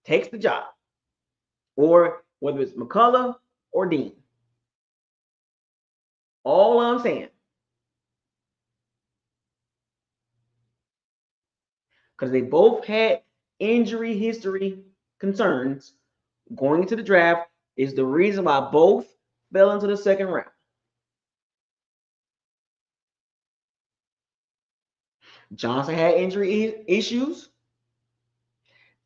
Speaker 1: takes the job. Or whether it's McCullough or Dean. All I'm saying. Because they both had injury history concerns going into the draft is the reason why both fell into the second round. Johnson had injury issues,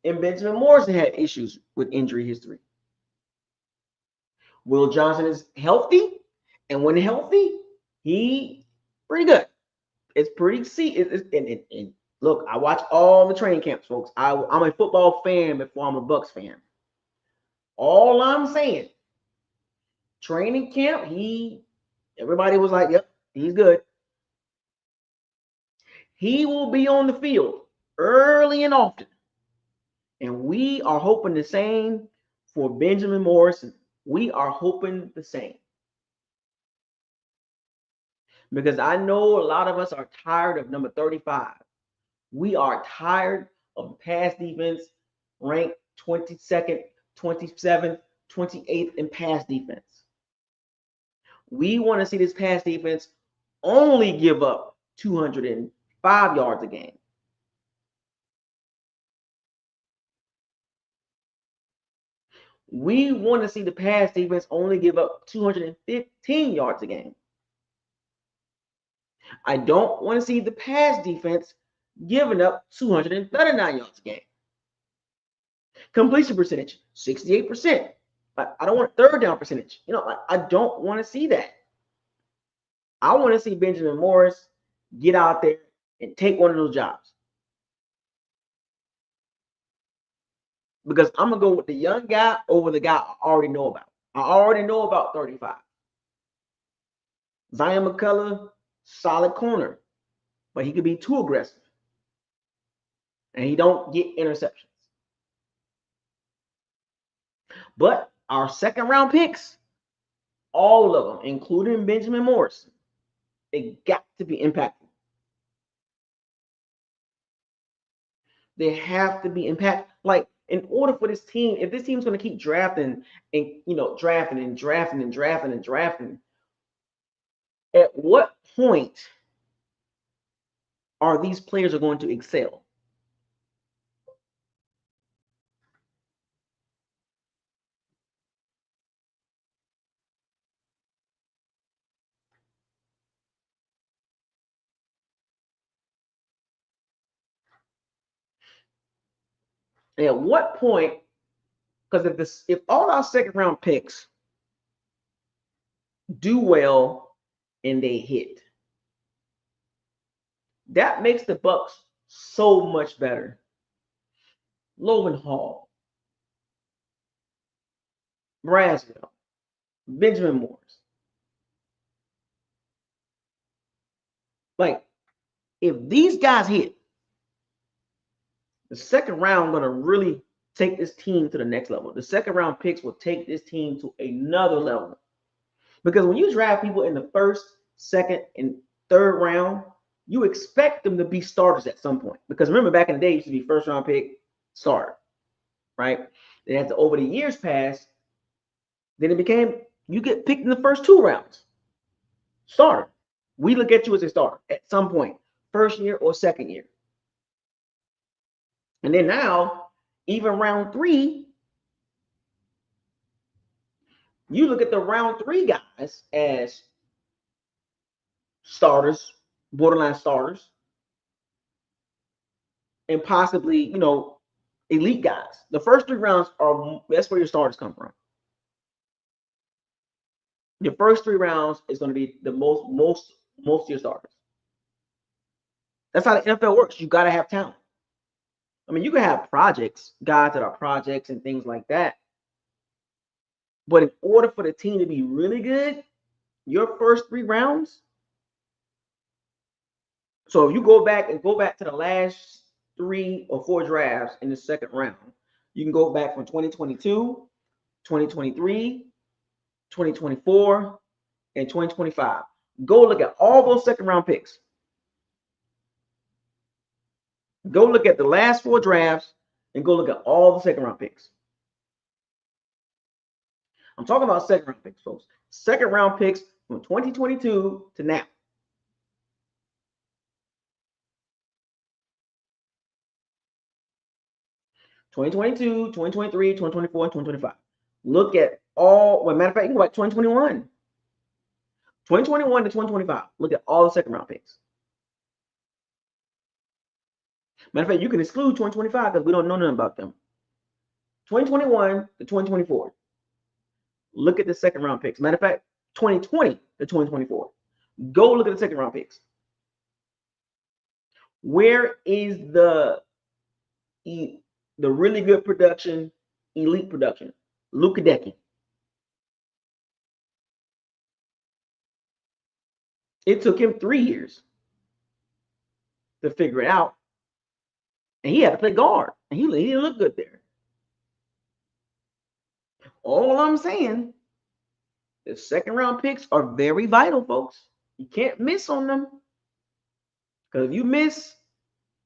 Speaker 1: and Benjamin Morrison had issues with injury history. Will Johnson is healthy, and when healthy, he pretty good. It's pretty and look, I watch all the training camps, folks. I'm a football fan before I'm a Bucs fan. All I'm saying, training camp, everybody was like, yep, he's good. He will be on the field early and often. And we are hoping the same for Benjamin Morrison. We are hoping the same. Because I know a lot of us are tired of number 35. We are tired of pass defense ranked 22nd, 27th, 28th in pass defense. We want to see this pass defense only give up 205 yards a game. We want to see the pass defense only give up 215 yards a game. I don't want to see the pass defense giving up 239 yards a game. Completion percentage, 68%. I don't want third down percentage. I don't want to see that. I want to see Benjamin Morris get out there and take one of those jobs. Because I'm going to go with the young guy over the guy I already know about. I already know about 35. Zion McCullough, solid corner, but he could be too aggressive. And he don't get interceptions. But our second round picks, all of them, including Benjamin Morrison, they got to be impactful. They have to be impactful. Like, in order for this team, if this team's going to keep drafting and drafting, at what point are these players are going to excel? And at what point, because if all our second round picks do well and they hit, that makes the Bucs so much better. Logan Hall, Braswell, Benjamin Morris. Like, if these guys hit, the second round going to really take this team to the next level. The second round picks will take this team to another level. Because when you draft people in the first, second, and third round, you expect them to be starters at some point. Because remember, back in the day, it used to be first round pick, starter, right? Then as over the years passed, then it became you get picked in the first 2 rounds, starter. We look at you as a starter at some point, first year or second year. And then now, even round 3, you look at the round 3 guys as starters, borderline starters, and possibly, elite guys. The first 3 rounds that's where your starters come from. Your first 3 rounds is going to be the most of your starters. That's how the NFL works. You got to have talent. I mean, you can have projects, guys that are projects and things like that. But in order for the team to be really good, your first 3 rounds. So if you go back to the last 3 or 4 drafts in the second round, you can go back from 2022, 2023, 2024, and 2025. Go look at all those second round picks. Go look at the last 4 drafts and go look at all the second round picks. I'm talking about second round picks, folks. Second round picks from 2022 to now. (2022, 2023, 2024, and 2025). Look at all. Well, matter of fact, you can go back 2021. 2021 to 2025. Look at all the second round picks. Matter of fact, you can exclude 2025 because we don't know nothing about them. 2021 to 2024. Look at the second round picks. Matter of fact, 2020 to 2024. Go look at the second round picks. Where is the really good production, elite production? Luka Decky. It took him 3 years to figure it out. And he had to play guard. And he didn't look good there. All I'm saying, the second round picks are very vital, folks. You can't miss on them. Because if you miss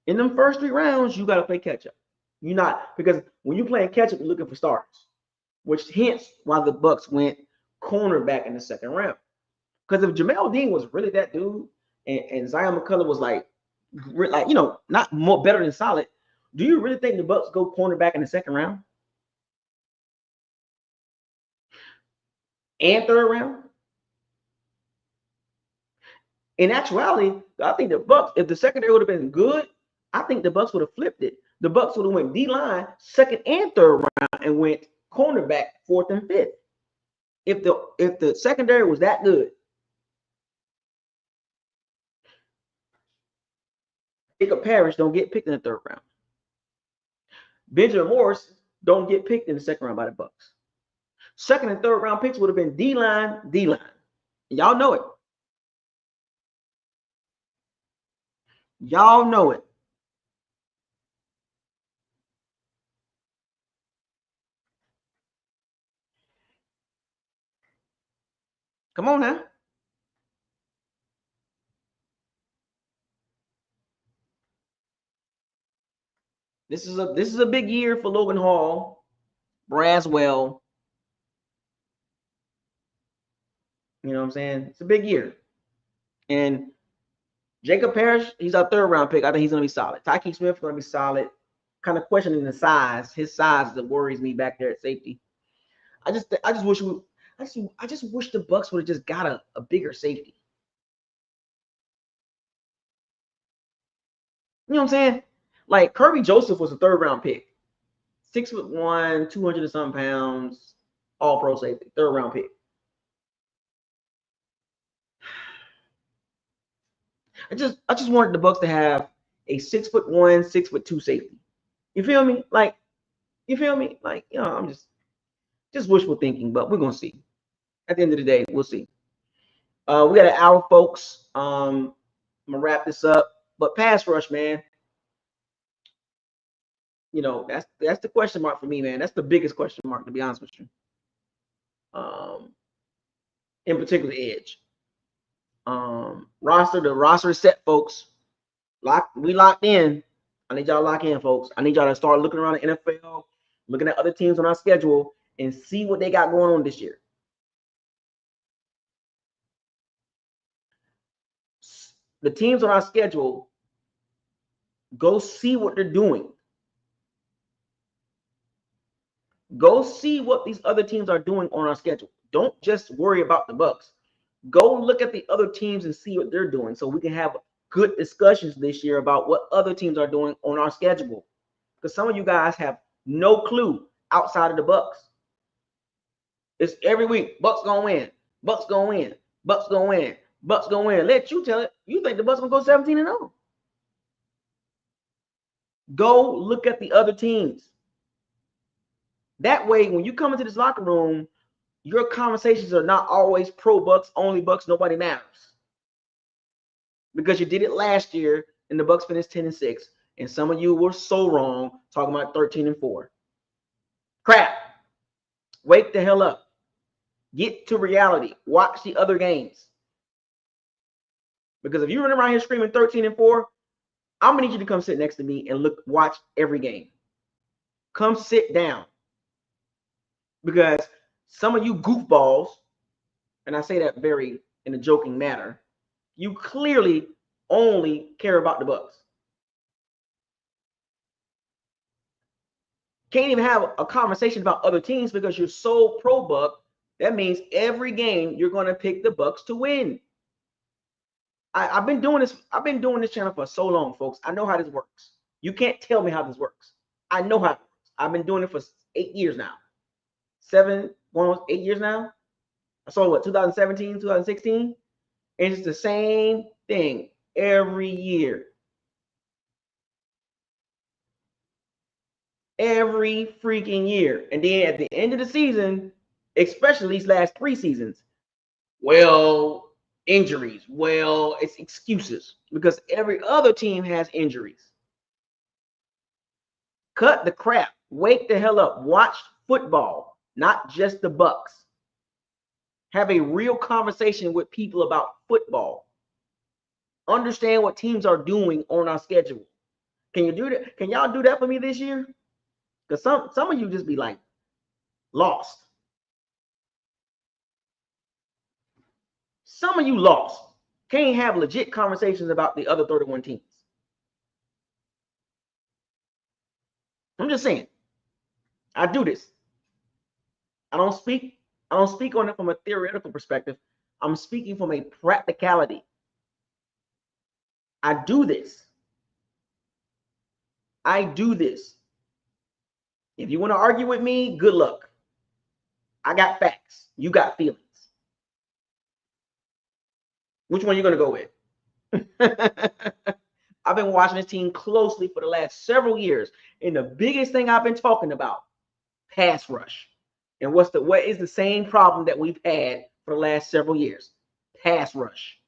Speaker 1: in them first 3 rounds, you got to play catch up. You're not, because when you're playing catch up, you're looking for starters, which hence why the Bucs went cornerback in the second round. Because if Jamel Dean was really that dude, and Zion McCullough was like not more better than solid, do you really think the Bucs go cornerback in the second round and third round? In actuality, I think the Bucs, if the secondary would have been good, I think the Bucs would have flipped it. The Bucs would have went D-line second and third round and went cornerback fourth and fifth. If the secondary was that good. Jacob Parrish don't get picked in the third round. Benjamin Morris don't get picked in the second round by the Bucs. Second and third round picks would have been D-line. Y'all know it. Y'all know it. Come on now. This is a big year for Logan Hall, Braswell. You know what I'm saying? It's a big year. And Jacob Parrish, he's our third round pick. I think he's going to be solid. Tyke Smith is going to be solid. Kind of questioning the size. His size that worries me back there at safety. I just wish the Bucs would have just got a bigger safety. You know what I'm saying? Like Kirby Joseph was a third round pick. 6'1", 200 and something pounds, all pro safety, 3rd round pick. I just wanted the Bucs to have a 6'1", 6'2" safety. You feel me? Like, I'm just wishful thinking, but we're gonna see. At the end of the day, we'll see. We got an hour, folks. I'm gonna wrap this up. But pass rush, man. That's the question mark for me, man. That's the biggest question mark, to be honest with you. In particular, edge. The roster is set, folks. We locked in. I need y'all to lock in, folks. I need y'all to start looking around the NFL, looking at other teams on our schedule, and see what they got going on this year. The teams on our schedule, go see what they're doing. Go see what these other teams are doing on our schedule. Don't just worry about the Bucs. Go look at the other teams and see what they're doing so we can have good discussions this year about what other teams are doing on our schedule. Because some of you guys have no clue outside of the Bucs. It's every week. Bucs gonna win. Bucs gonna win. Bucs gonna win. Bucs gonna win. Let you tell it. You think the Bucs gonna go 17-0? Go look at the other teams. That way, when you come into this locker room, your conversations are not always pro Bucs, only Bucs, nobody matters. Because you did it last year and the Bucs finished 10-6, and some of you were so wrong talking about 13-4. Crap. Wake the hell up. Get to reality. Watch the other games. Because if you run around here screaming 13-4, I'm gonna need you to come sit next to me and watch every game. Come sit down. Because some of you goofballs, and I say that very in a joking manner, you clearly only care about the Bucs. Can't even have a conversation about other teams because you're so pro Buck. That means every game you're going to pick the Bucs to win. I've been doing this. I've been doing this channel for so long, folks. I know how this works. You can't tell me how this works. I know how it works. I've been doing it for 8 years now. 8 years now. I saw what, 2017, 2016? And it's the same thing every year. Every freaking year. And then at the end of the season, especially these last 3 seasons, well, injuries. Well, it's excuses because every other team has injuries. Cut the crap. Wake the hell up. Watch football, not just the Bucs. Have a real conversation with people about football. Understand what teams are doing on our schedule. Can you do that? Can y'all do that for me this year? Because some of you just be like lost. Some of you lost. Can't have legit conversations about the other 31 teams. I'm just saying. I do this. I don't speak on it from a theoretical perspective. I'm speaking from a practicality. I do this. I do this. If you want to argue with me, good luck. I got facts. You got feelings. Which one are you going to go with? I've been watching this team closely for the last several years. And the biggest thing I've been talking about, pass rush. And what is the same problem that we've had for the last several years? Pass rush.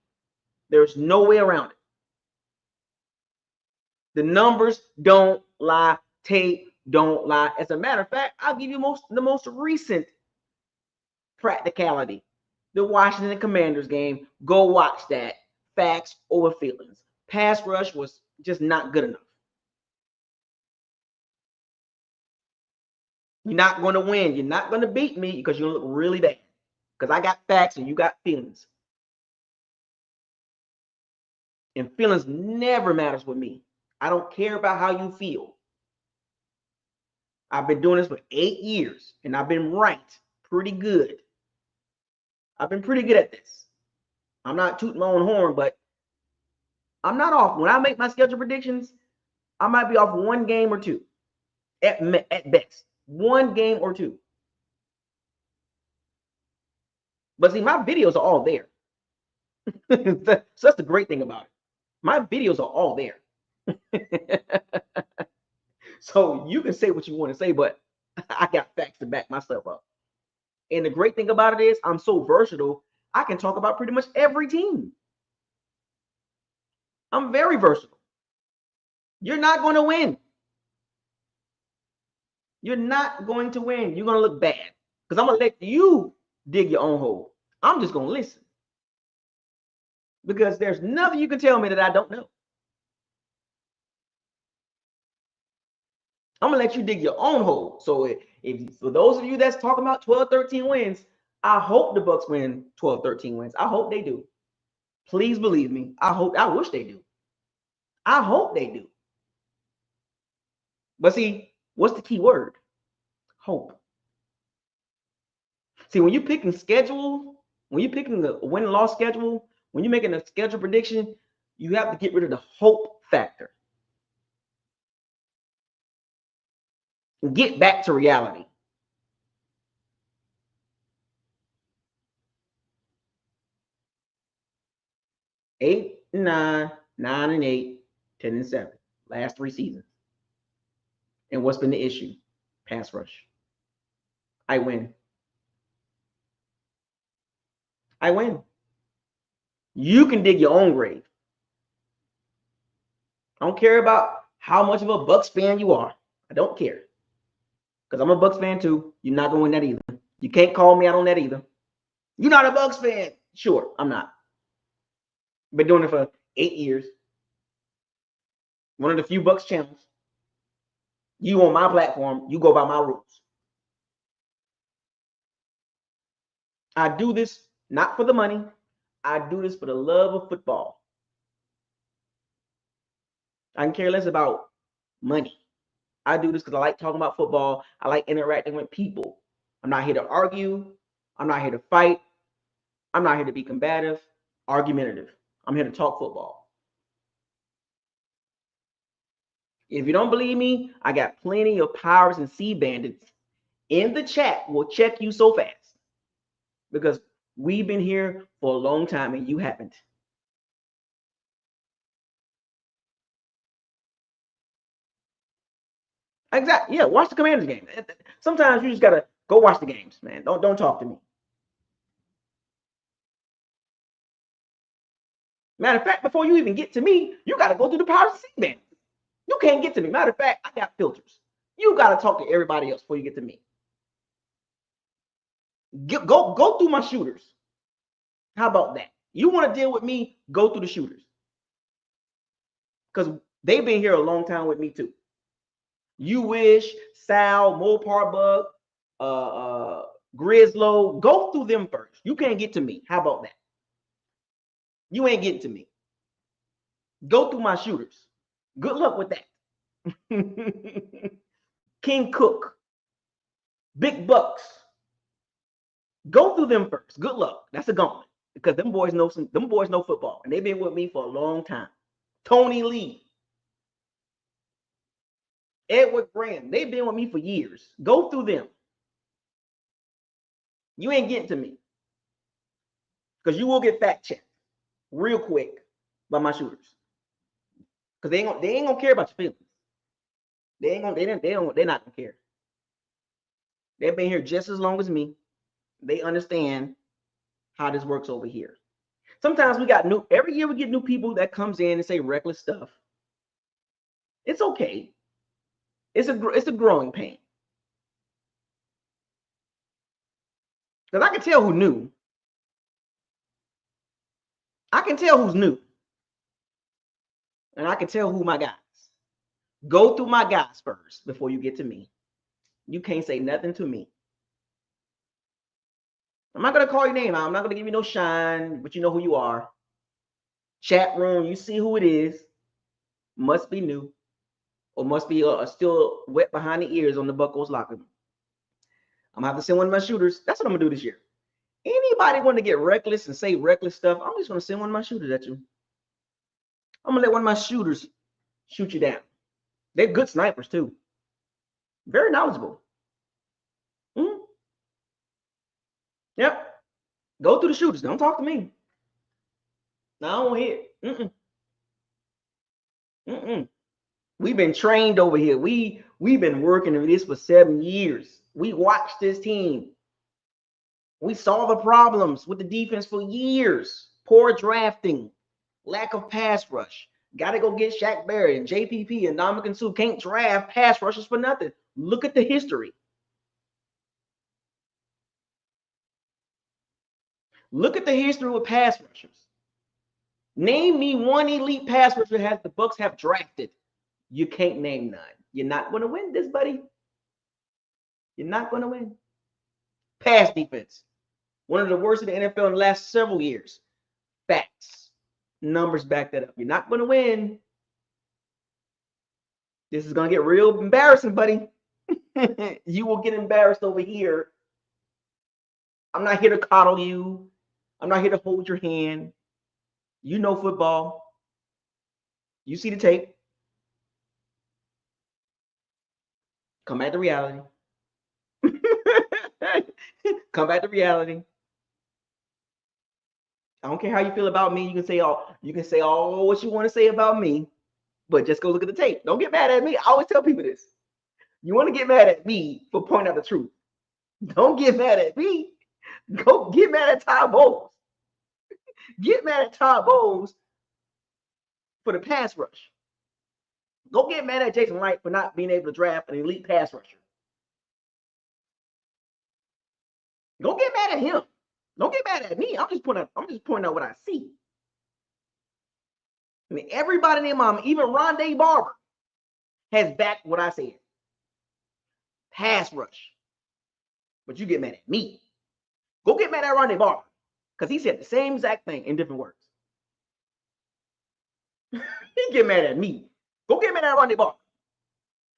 Speaker 1: There's no way around it. The numbers don't lie. Tape don't lie. As a matter of fact, I'll give you the most recent practicality. The Washington Commanders game. Go watch that. Facts over feelings. Pass rush was just not good enough. You're not going to win. You're not going to beat me because you look really bad. Because I got facts and you got feelings. And feelings never matters with me. I don't care about how you feel. I've been doing this for 8 years and I've been right pretty good. I've been pretty good at this. I'm not tooting my own horn, but I'm not off. When I make my schedule predictions, I might be off 1 game or 2 at best. One game or two. But see, my videos are all there. So that's the great thing about it. My videos are all there. So you can say what you want to say, but I got facts to back myself up. And the great thing about it is I'm so versatile, I can talk about pretty much every team. I'm very versatile. You're not going to win. You're not going to win. You're going to look bad because I'm going to let you dig your own hole. I'm just going to listen because there's nothing you can tell me that I don't know. I'm going to let you dig your own hole. So if for those of you that's talking about 12, 13 wins, I hope the Bucs win 12, 13 wins. I hope they do. Please believe me. I wish they do. I hope they do. But see, what's the key word? Hope. See, when you're picking schedule, when you're picking the win-loss schedule, when you're making a schedule prediction, you have to get rid of the hope factor. And get back to reality. Eight and 9, 9 and 8, 10 and 7. Last 3 seasons. And what's been the issue? Pass rush. I win. I win. You can dig your own grave. I don't care about how much of a Bucs fan you are. I don't care. Because I'm a Bucs fan too. You're not going to win that either. You can't call me out on that either. You're not a Bucs fan. Sure, I'm not. Been doing it for 8 years. One of the few Bucs channels. You on my platform, you go by my rules. I do this not for the money. I do this for the love of football. I can care less about money. I do this because I like talking about football. I like interacting with people. I'm not here to argue. I'm not here to fight. I'm not here to be combative, argumentative. I'm here to talk football. If you don't believe me, I got plenty of Pirates and Sea Bandits in the chat. Will check you so fast because we've been here for a long time and you haven't. Exactly. Yeah, watch the Commanders game. Sometimes you just gotta go watch the games, man. Don't talk to me. Matter of fact, before you even get to me, you gotta go through the Pirates and Sea Bandits. You can't get to me. Matter of fact, I got filters. You gotta talk to everybody else before you get to me. Go through my shooters. How about that? You want to deal with me? Go through the shooters because they've been here a long time with me too. You wish Sal, Mopar Bug, Grislow, go through them first. You can't get to me. How about that? You ain't getting to me. Go through my shooters. Good luck with that. King Cook, Big Bucks. Go through them first. Good luck. That's a gauntlet because them boys know football and they've been with me for a long time. Tony Lee, Edward Graham, they've been with me for years. Go through them. You ain't getting to me because you will get fact checked real quick by my shooters because they ain't gonna care about your feelings. They're not gonna care. They've been here just as long as me. They understand how this works over here. Sometimes every year we get new people that comes in and say reckless stuff. It's okay. It's a growing pain. Because I can tell who new. I can tell who's new. And I can tell who my guys. Go through my guys first before you get to me. You can't say nothing to me. I'm not going to call your name out. I'm not going to give you no shine, but you know who you are. Chat room, you see who it is. Must be new. Or must be still wet behind the ears on the Buccos locker room. I'm going to have to send one of my shooters. That's what I'm going to do this year. Anybody want to get reckless and say reckless stuff, I'm just going to send one of my shooters at you. I'm going to let one of my shooters shoot you down. They're good snipers too. Very knowledgeable. Mm-hmm. Yep. Go through the shooters. Don't talk to me. No, I don't hit. Mm-mm. Mm-mm. We've been trained over here. We've been working on this for 7 years. We watched this team. We saw the problems with the defense for years. Poor drafting, lack of pass rush. Got to go get Shaq Barrett and JPP and Ndamukong Suh. Can't draft pass rushers for nothing. Look at the history. Look at the history with pass rushers. Name me one elite pass rusher that the Bucs have drafted. You can't name none. You're not going to win this, buddy. You're not going to win. Pass defense. One of the worst in the NFL in the last several years. Facts. Numbers back that up. You're not going to win. This is going to get real embarrassing, buddy. You will get embarrassed over here. I'm not here to coddle you. I'm not here to hold your hand. You know football. You see the tape. Come back to reality. Come back to reality. I don't care how you feel about me. You can say all what you want to say about me, but just go look at the tape. Don't get mad at me. I always tell people this. You want to get mad at me for pointing out the truth. Don't get mad at me. Go get mad at Todd Bowles. Get mad at Todd Bowles for the pass rush. Go get mad at Jason Wright for not being able to draft an elite pass rusher. Don't get mad at him. Don't get mad at me. I'm just pointing out what I see. I mean, everybody named Mama, even Rondé Barber, has backed what I said. Pass rush. But you get mad at me. Go get mad at Rondé Barber. Because he said the same exact thing in different words. He get mad at me. Go get mad at Rondé Barber.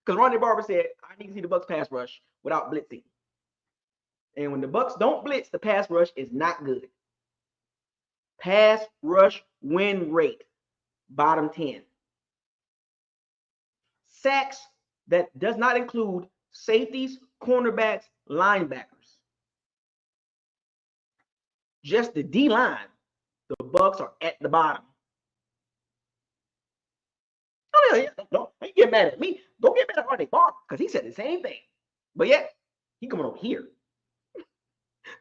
Speaker 1: Because Rondé Barber said, I need to see the Bucs pass rush without blitzing. And when the Bucs don't blitz, the pass rush is not good. Pass rush win rate, bottom 10. Sacks, that does not include safeties, cornerbacks, linebackers. Just the D line, the Bucs are at the bottom. Oh, don't get mad at me. Don't get mad at Rondé Barber because he said the same thing. But yet, he coming over here.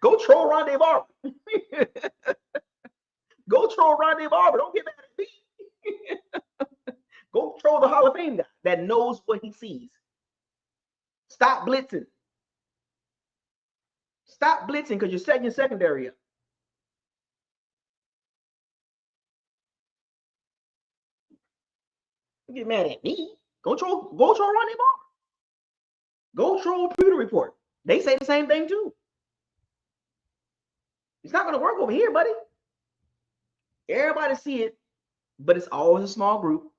Speaker 1: Go troll Rondé Barber. Go troll Rondé Barber. Don't get mad at me. Go troll the Hall of Fame guy that knows what he sees. Stop blitzing. Stop blitzing because you're setting your secondary up. Don't get mad at me. Go troll Rondé Barber. Go troll Pewter Report. They say the same thing too. It's not going to work over here, buddy. Everybody see it, but it's always a small group.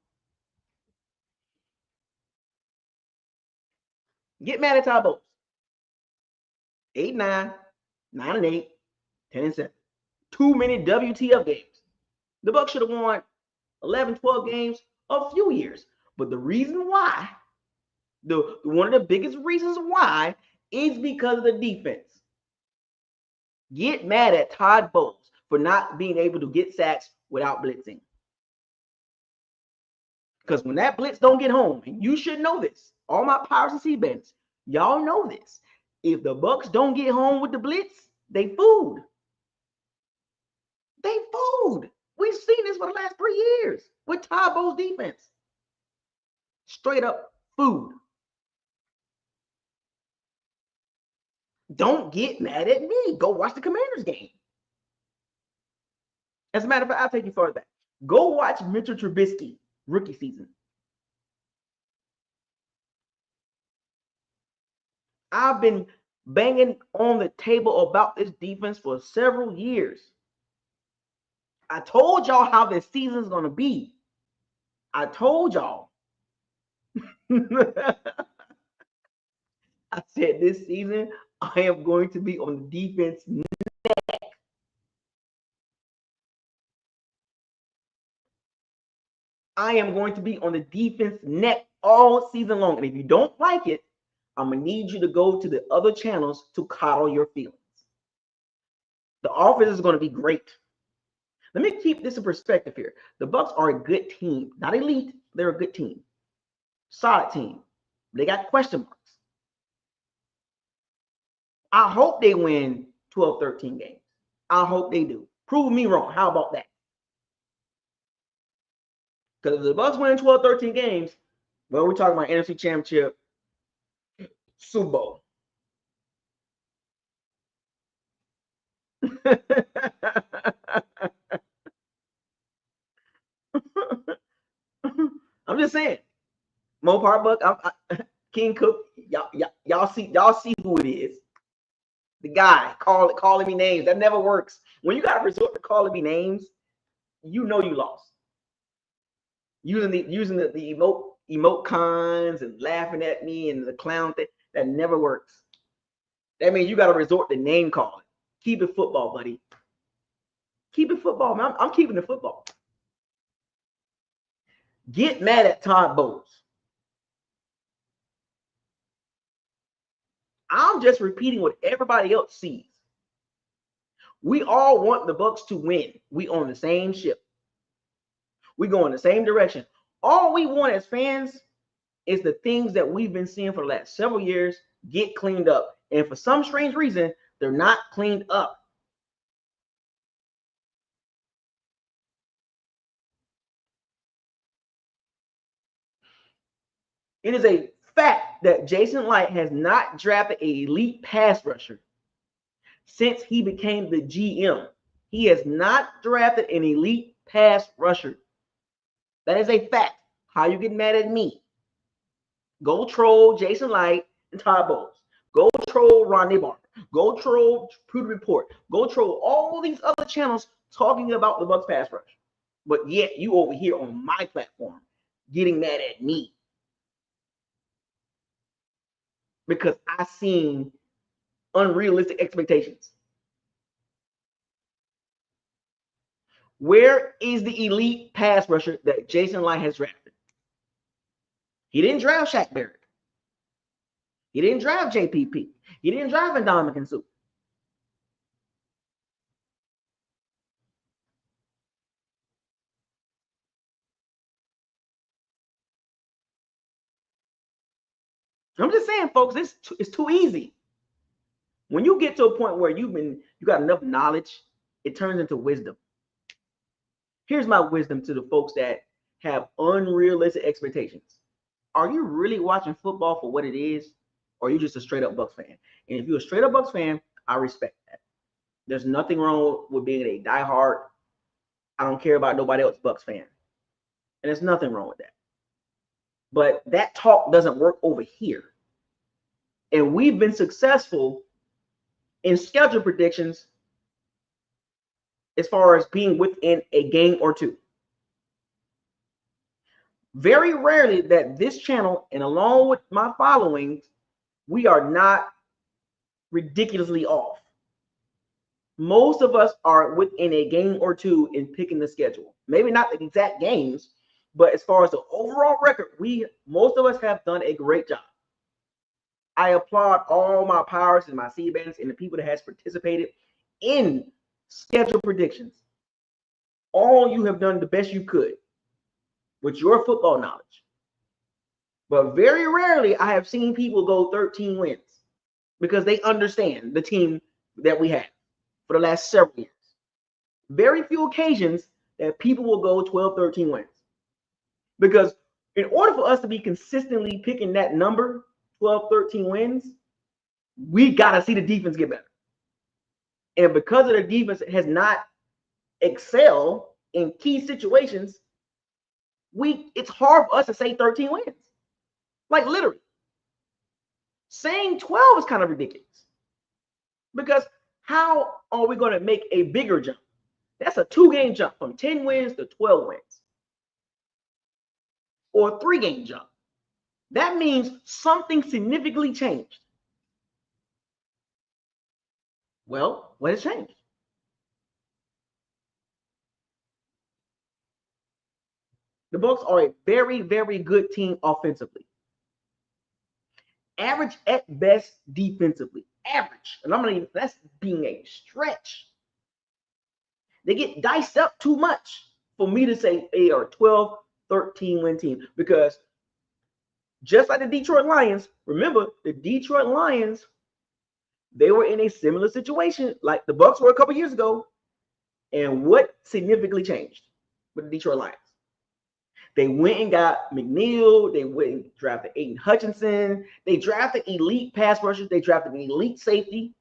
Speaker 1: Get mad at Todd Bowles. 8-9, 9-8, 10-7. Too many WTF games. The Bucs should have won 11, 12 games a few years. But the reason why, one of the biggest reasons why, is because of the defense. Get mad at Todd Bowles for not being able to get sacks without blitzing. Because when that blitz don't get home, and you should know this, all my Powers and C-Bands, y'all know this. If the Bucs don't get home with the blitz, they fooled. They fooled. We've seen this for the last 3 years with Todd Bowles' defense. Straight up food. Don't get mad at me. Go watch the Commanders game. As a matter of fact, I'll take you further back. Go watch Mitchell Trubisky rookie season. I've been banging on the table about this defense for several years. I told y'all how this season's going to be. I told y'all. I said this season, I am going to be on the defense neck. I am going to be on the defense neck all season long. And if you don't like it, I'm going to need you to go to the other channels to coddle your feelings. The offense is going to be great. Let me keep this in perspective here. The Bucs are a good team. Not elite. They're a good team. Solid team. They got question marks. I hope they win 12, 13 games. I hope they do. Prove me wrong. How about that? Because if the Bucs win 12, 13 games, well, we're talking about NFC Championship, Super Bowl. I'm just saying. Mopar Buck, King Cook, y'all see who it is. The guy calling me names. That never works. When you got to resort to calling me names, you know you lost. Using the emoticons and laughing at me and the clown thing, that never works. That means you got to resort to name calling. Keep it football, buddy. Keep it football, man. I'm keeping the football. Get mad at Todd Bowles. I'm just repeating what everybody else sees. We all want the Bucs to win. We on the same ship. We go in the same direction. All we want as fans is the things that we've been seeing for the last several years get cleaned up. And for some strange reason, they're not cleaned up. It is a fact that Jason Light has not drafted an elite pass rusher since he became the GM. He has not drafted an elite pass rusher. That is a fact. How you get mad at me? Go troll Jason Light and Todd Bowles. Go troll Ronnie Barber. Go troll Prudent Report. Go troll all these other channels talking about the Bucs pass rush. But yet you over here on my platform getting mad at me because I seen unrealistic expectations. Where is the elite pass rusher that Jason Light has drafted? He didn't draft Shaq Barrett. He didn't draft JPP. He didn't draft Ndamukong Suh. I'm just saying, folks, it's too easy. When you get to a point where you got enough knowledge, it turns into wisdom. Here's my wisdom to the folks that have unrealistic expectations. Are you really watching football for what it is, or are you just a straight up Bucs fan? And if you're a straight up Bucs fan, I respect that. There's nothing wrong with being a diehard, I don't care about nobody else Bucs fan. And there's nothing wrong with that. But that talk doesn't work over here. And we've been successful in schedule predictions as far as being within a game or two. Very rarely that this channel, and along with my followings, we are not ridiculously off. Most of us are within a game or two in picking the schedule. Maybe not the exact games, but as far as the overall record, most of us have done a great job. I applaud all my powers and my C-bands and the people that has participated in schedule predictions. All you have done the best you could with your football knowledge. But very rarely I have seen people go 13 wins because they understand the team that we have for the last several years. Very few occasions that people will go 12, 13 wins. Because in order for us to be consistently picking that number, 12, 13 wins, we got to see the defense get better. And because of the defense has not excelled in key situations, it's hard for us to say 13 wins. Like literally. Saying 12 is kind of ridiculous. Because how are we going to make a bigger jump? That's a 2-game jump from 10 wins to 12 wins. Or a 3-game jump. That means something significantly changed. Well, what has changed? The Bucs are a very, very good team offensively. Average at best defensively. Average. And that's being a stretch. They get diced up too much for me to say they are 12, 13 win team. Because just like the Detroit Lions, remember the Detroit Lions, they were in a similar situation like the Bucs were a couple years ago. And what significantly changed with the Detroit Lions? They went and got McNeil. They went and drafted Aiden Hutchinson. They drafted elite pass rushers. They drafted an elite safety.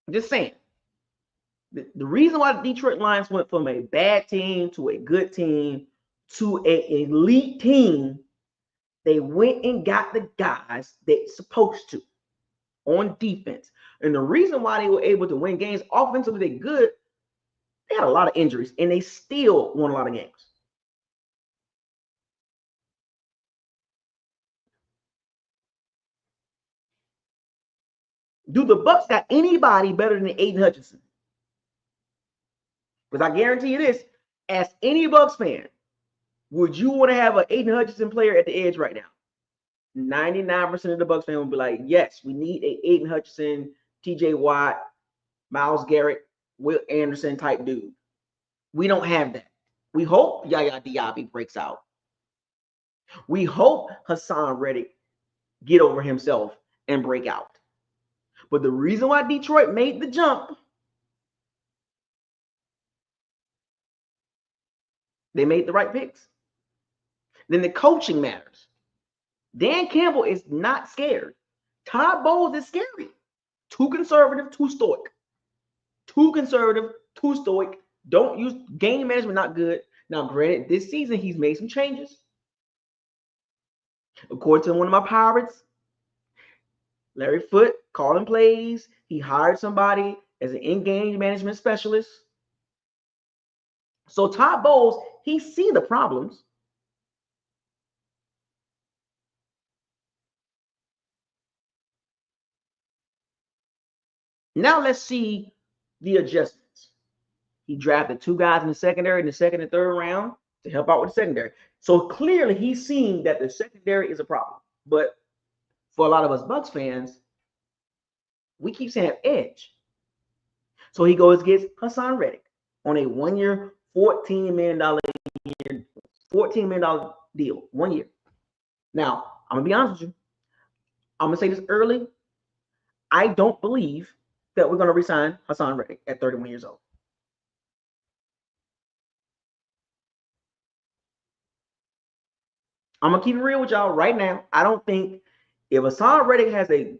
Speaker 1: Just saying. The reason why the Detroit Lions went from a bad team to a good team to an elite team, they went and got the guys they're supposed to on defense. And the reason why they were able to win games offensively, they're good. They had a lot of injuries, and they still won a lot of games. Do the Bucs got anybody better than Aiden Hutchinson? Because I guarantee you this, as any Bucs fan, would you want to have an Aiden Hutchinson player at the edge right now? 99% of the Bucs fans will be like, yes, we need a Aiden Hutchinson, TJ Watt, Myles Garrett, Will Anderson type dude. We don't have that. We hope Yaya Diaby breaks out. We hope Hassan Reddick get over himself and break out. But the reason why Detroit made the jump, they made the right picks. Then the coaching matters. Dan Campbell is not scared. Todd Bowles is scary. Too conservative, too stoic. Too conservative, too stoic. Don't use game management, not good. Now, granted, this season he's made some changes. According to one of my Pirates, Larry Foote calling plays. He hired somebody as an in-game management specialist. So Todd Bowles, he see the problems. Now let's see the adjustments. He drafted two guys in the secondary in the second and third round to help out with the secondary. So clearly he's seeing that the secondary is a problem. But for a lot of us Bucs fans, we keep saying edge. So he goes gets Hassan Reddick on a 1 year, $14 million deal, 1 year. Now, I'm gonna be honest with you. I'm gonna say this early. I don't believe that we're gonna resign Hassan Reddick at 31 years old. I'm gonna keep it real with y'all right now. I don't think if Hassan Reddick has a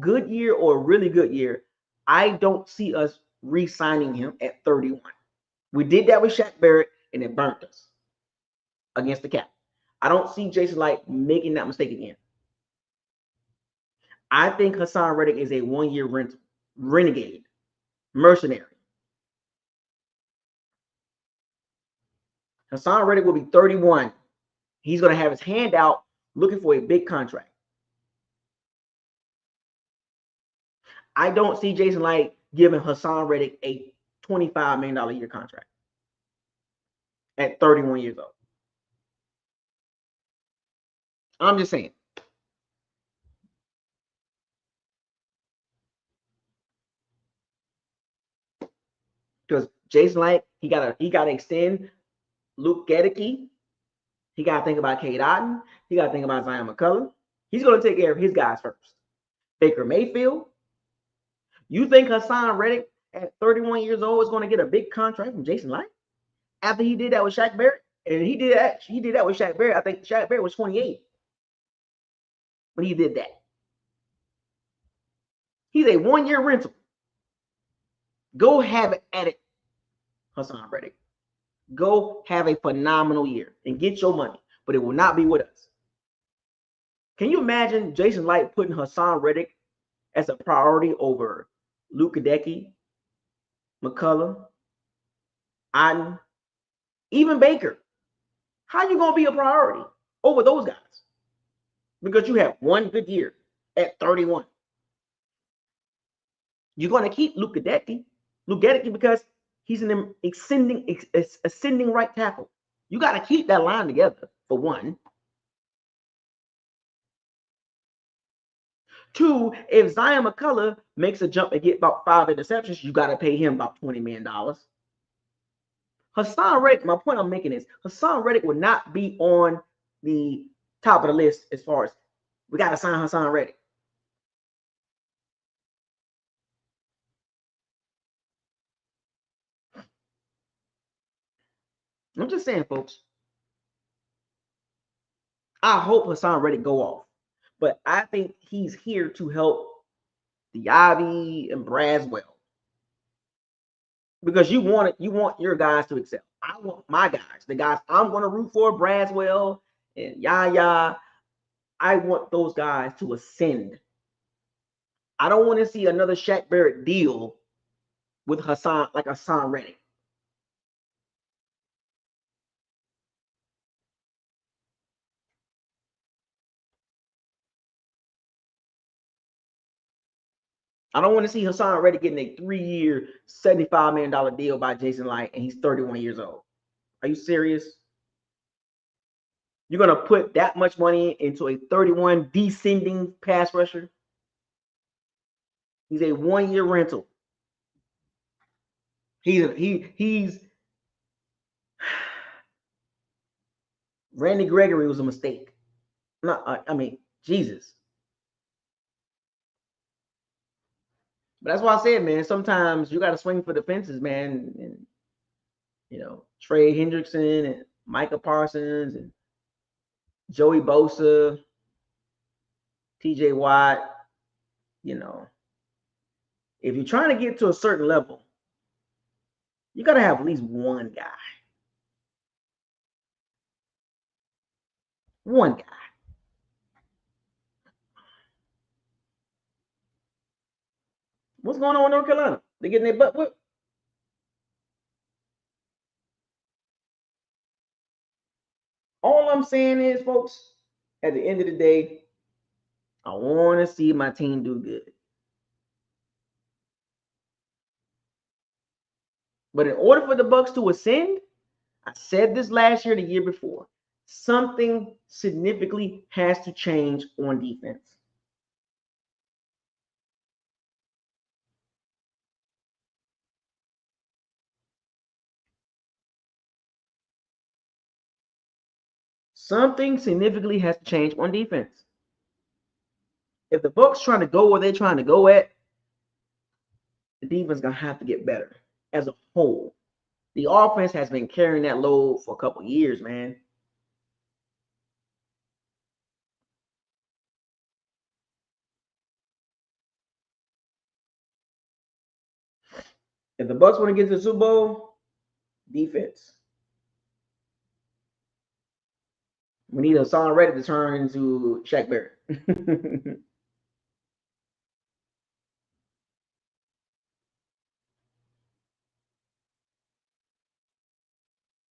Speaker 1: good year or a really good year, I don't see us re-signing him at 31. We did that with Shaq Barrett, and it burnt us against the cap. I don't see Jason Light making that mistake again. I think Hassan Reddick is a 1 year rental, renegade, mercenary. Hassan Reddick will be 31. He's going to have his hand out looking for a big contract. I don't see Jason Light giving Hassan Reddick a $25 million a year contract at 31 years old. I'm just saying. Because Jason Light, he got to extend Luke Gedeke. He got to think about Cade Otton. He got to think about Zion McCullough. He's going to take care of his guys first. Baker Mayfield. You think Hassan Reddick at 31 years old is going to get a big contract from Jason Light after he did that with Shaq Barrett? And he did that with Shaq Barrett. I think Shaq Barrett was 28 when he did that. He's a 1 year rental. Go have it at it, Hassan Reddick. Go have a phenomenal year and get your money, but it will not be with us. Can you imagine Jason Light putting Hassan Reddick as a priority over Luke Gedeke, McCullough, Otton, even Baker? How are you going to be a priority over those guys? Because you have one good year at 31. You're going to keep Lugadecki because he's an ascending right tackle. You got to keep that line together, for one. Two, if Zion McCullough makes a jump and get about 5 interceptions, you got to pay him about $20 million. Hassan Reddick, my point I'm making is Hassan Reddick would not be on the top of the list as far as we got to sign Hassan Reddick. I'm just saying, folks. I hope Hassan Reddick go off, but I think he's here to help the Ivy and Braswell because you want your guys to excel. I want my guys, the guys I'm going to root for, Braswell and Yaya. I want those guys to ascend. I don't want to see another Shaq Barrett deal with Hassan Reddick. I don't want to see Hassan Reddick getting a 3-year, $75 million deal by Jason Light, and he's 31 years old. Are you serious? You're going to put that much money into a 31 descending pass rusher? He's a 1-year rental. He's Randy Gregory was a mistake. Not, I mean, Jesus. But that's why I said, man, sometimes you got to swing for the fences, man. And, Trey Hendrickson and Micah Parsons and Joey Bosa, TJ Watt, if you're trying to get to a certain level, you got to have at least one guy. One guy. What's going on in North Carolina? They getting their butt whipped? All I'm saying is, folks, at the end of the day, I want to see my team do good. But in order for the Bucs to ascend, I said this last year, the year before, something significantly has to change on defense. Something significantly has to change on defense. If the Bucs trying to go where they're trying to go at, the defense is gonna have to get better as a whole. The offense has been carrying that load for a couple years, man. If the Bucs want to get to the Super Bowl, defense. We need a Hassan Reddick to turn into Shaq Barrett.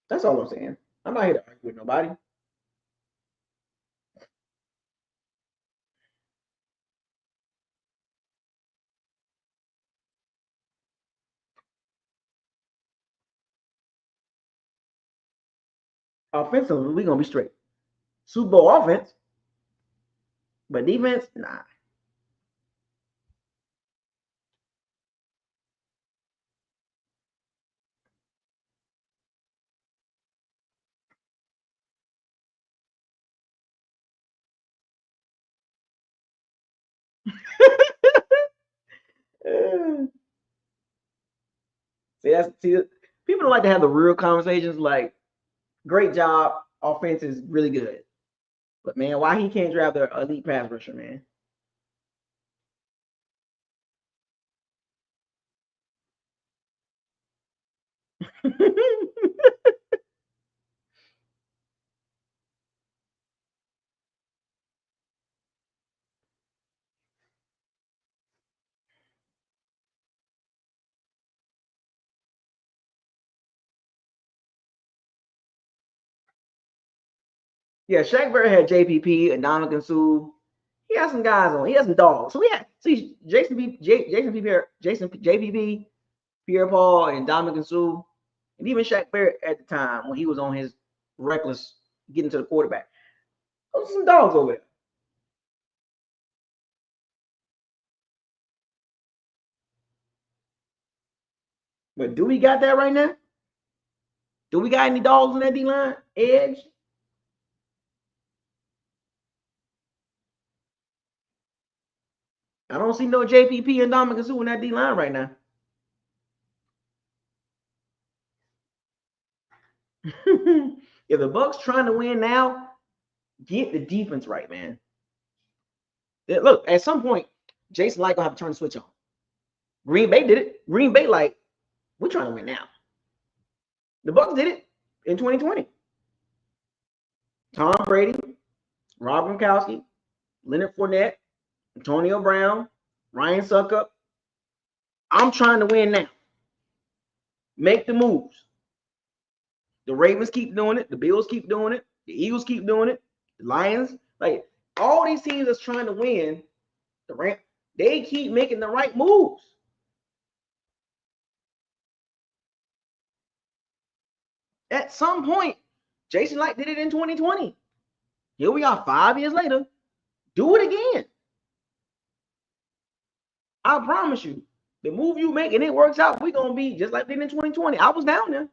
Speaker 1: That's all I'm saying. I'm not here to argue with nobody. Offensively, we're gonna be straight. Super Bowl offense, but defense, nah. See, people don't like to have the real conversations. Like, great job, offense is really good, but man, why he can't draft the elite pass rusher, man? Yeah, Shaq Barrett had JPP and Dominican Sue. He has some guys on. He has some dogs. So we had see JPP, Pierre Paul, and Dominican Sue, and even Shaq Barrett at the time when he was on his reckless getting to the quarterback. Those are some dogs over there. But do we got that right now? Do we got any dogs in that D line? Edge? I don't see no JPP and Dominican Sue in that D line right now. If the Bucs trying to win now, get the defense right, man. Look, at some point, Jason Light gonna have to turn the switch on. Green Bay did it. Green Bay like, we're trying to win now. The Bucs did it in 2020. Tom Brady, Rob Gronkowski, Leonard Fournette, Antonio Brown, Ryan Suckup. I'm trying to win now. Make the moves. The Ravens keep doing it. The Bills keep doing it. The Eagles keep doing it. The Lions, like all these teams that's trying to win, they keep making the right moves. At some point, Jason Light did it in 2020. Here we are 5 years later. Do it again. I promise you, the move you make and it works out, we're gonna be just like we did in 2020. I was down there.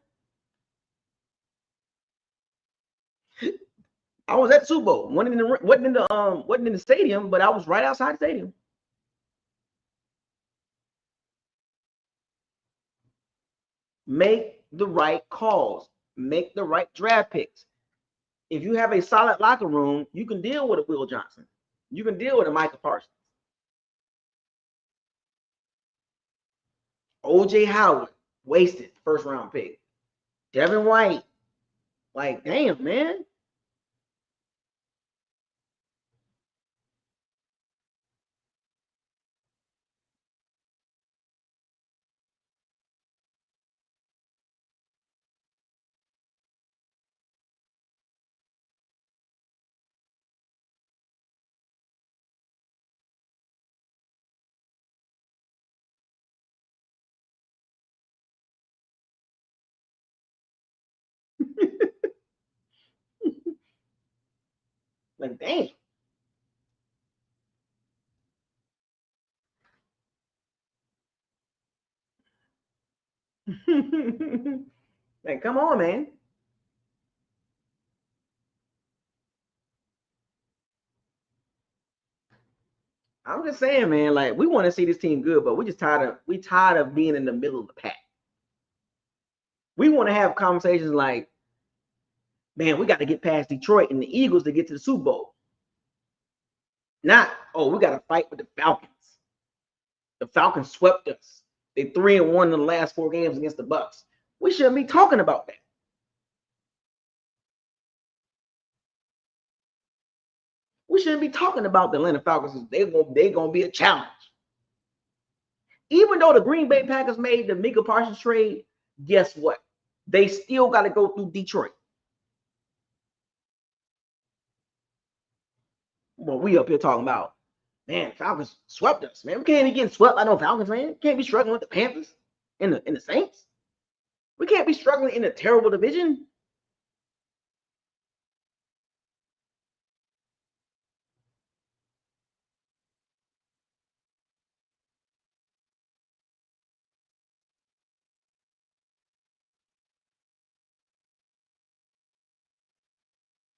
Speaker 1: I was at the Super Bowl. Wasn't in the stadium, but I was right outside the stadium. Make the right calls. Make the right draft picks. If you have a solid locker room, you can deal with a Will Johnson. You can deal with a Micah Parsons. OJ Howard, wasted first round pick. Devin White, like, damn, man. Like, damn. Like, come on, man. I'm just saying, man. Like, we want to see this team good, but we tired of being in the middle of the pack. We want to have conversations like, man, we got to get past Detroit and the Eagles to get to the Super Bowl. Not, oh, we got to fight with the Falcons. The Falcons swept us. They 3-1 in the last 4 games against the Bucs. We shouldn't be talking about that. We shouldn't be talking about the Atlanta Falcons. They're gonna be a challenge. Even though the Green Bay Packers made the Micah Parsons trade, guess what? They still got to go through Detroit. Well, we up here talking about, man, Falcons swept us, man. We can't be getting swept by no Falcons, man. Can't be struggling with the Panthers and the Saints. We can't be struggling in a terrible division.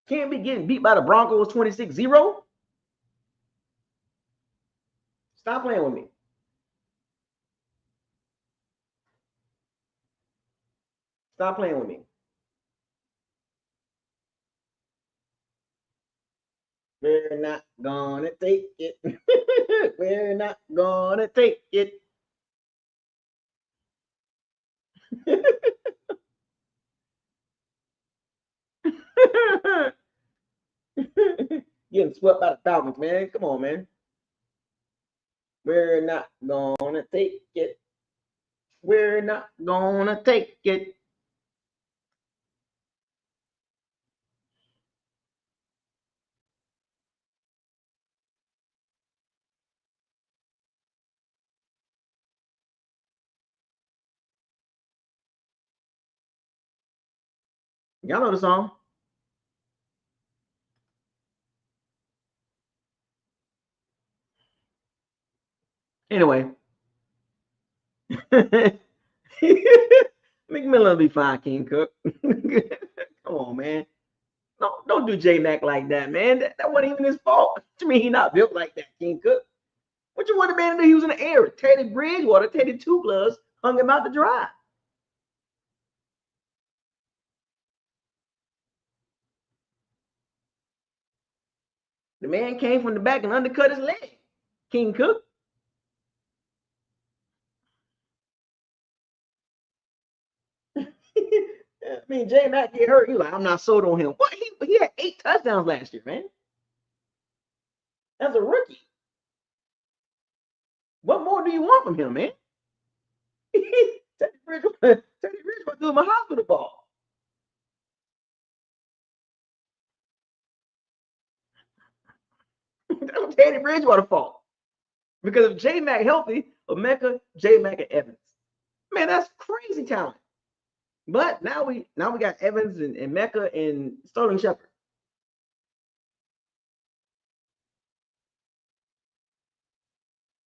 Speaker 1: Can't be getting beat by the Broncos 26-0. Stop playing with me. Stop playing with me. We're not gonna take it. We're not gonna take it. Getting swept by the Falcons, man. Come on, man. We're not gonna take it. We're not gonna take it. Y'all know the song. Anyway, McMillan will be fine, King Cook. Come on, man. Don't do J Mac like that, man. That wasn't even his fault. To me, he not built like that, King Cook. What you want the man to do? He was in the air. Teddy Bridgewater, Teddy Two Gloves, hung him out to dry. The man came from the back and undercut his leg. King Cook. I mean, J Mac get hurt. He like, I'm not sold on him. What? He had 8 touchdowns last year, man. As a rookie. What more do you want from him, man? Teddy Bridgewater threw him a hospital ball. That was Teddy Bridgewater's fault. Because if J Mac healthy, Emeka, J Mac, and Evans. Man, that's crazy talent. But now we got Evans and Mecca and Sterling Shepard.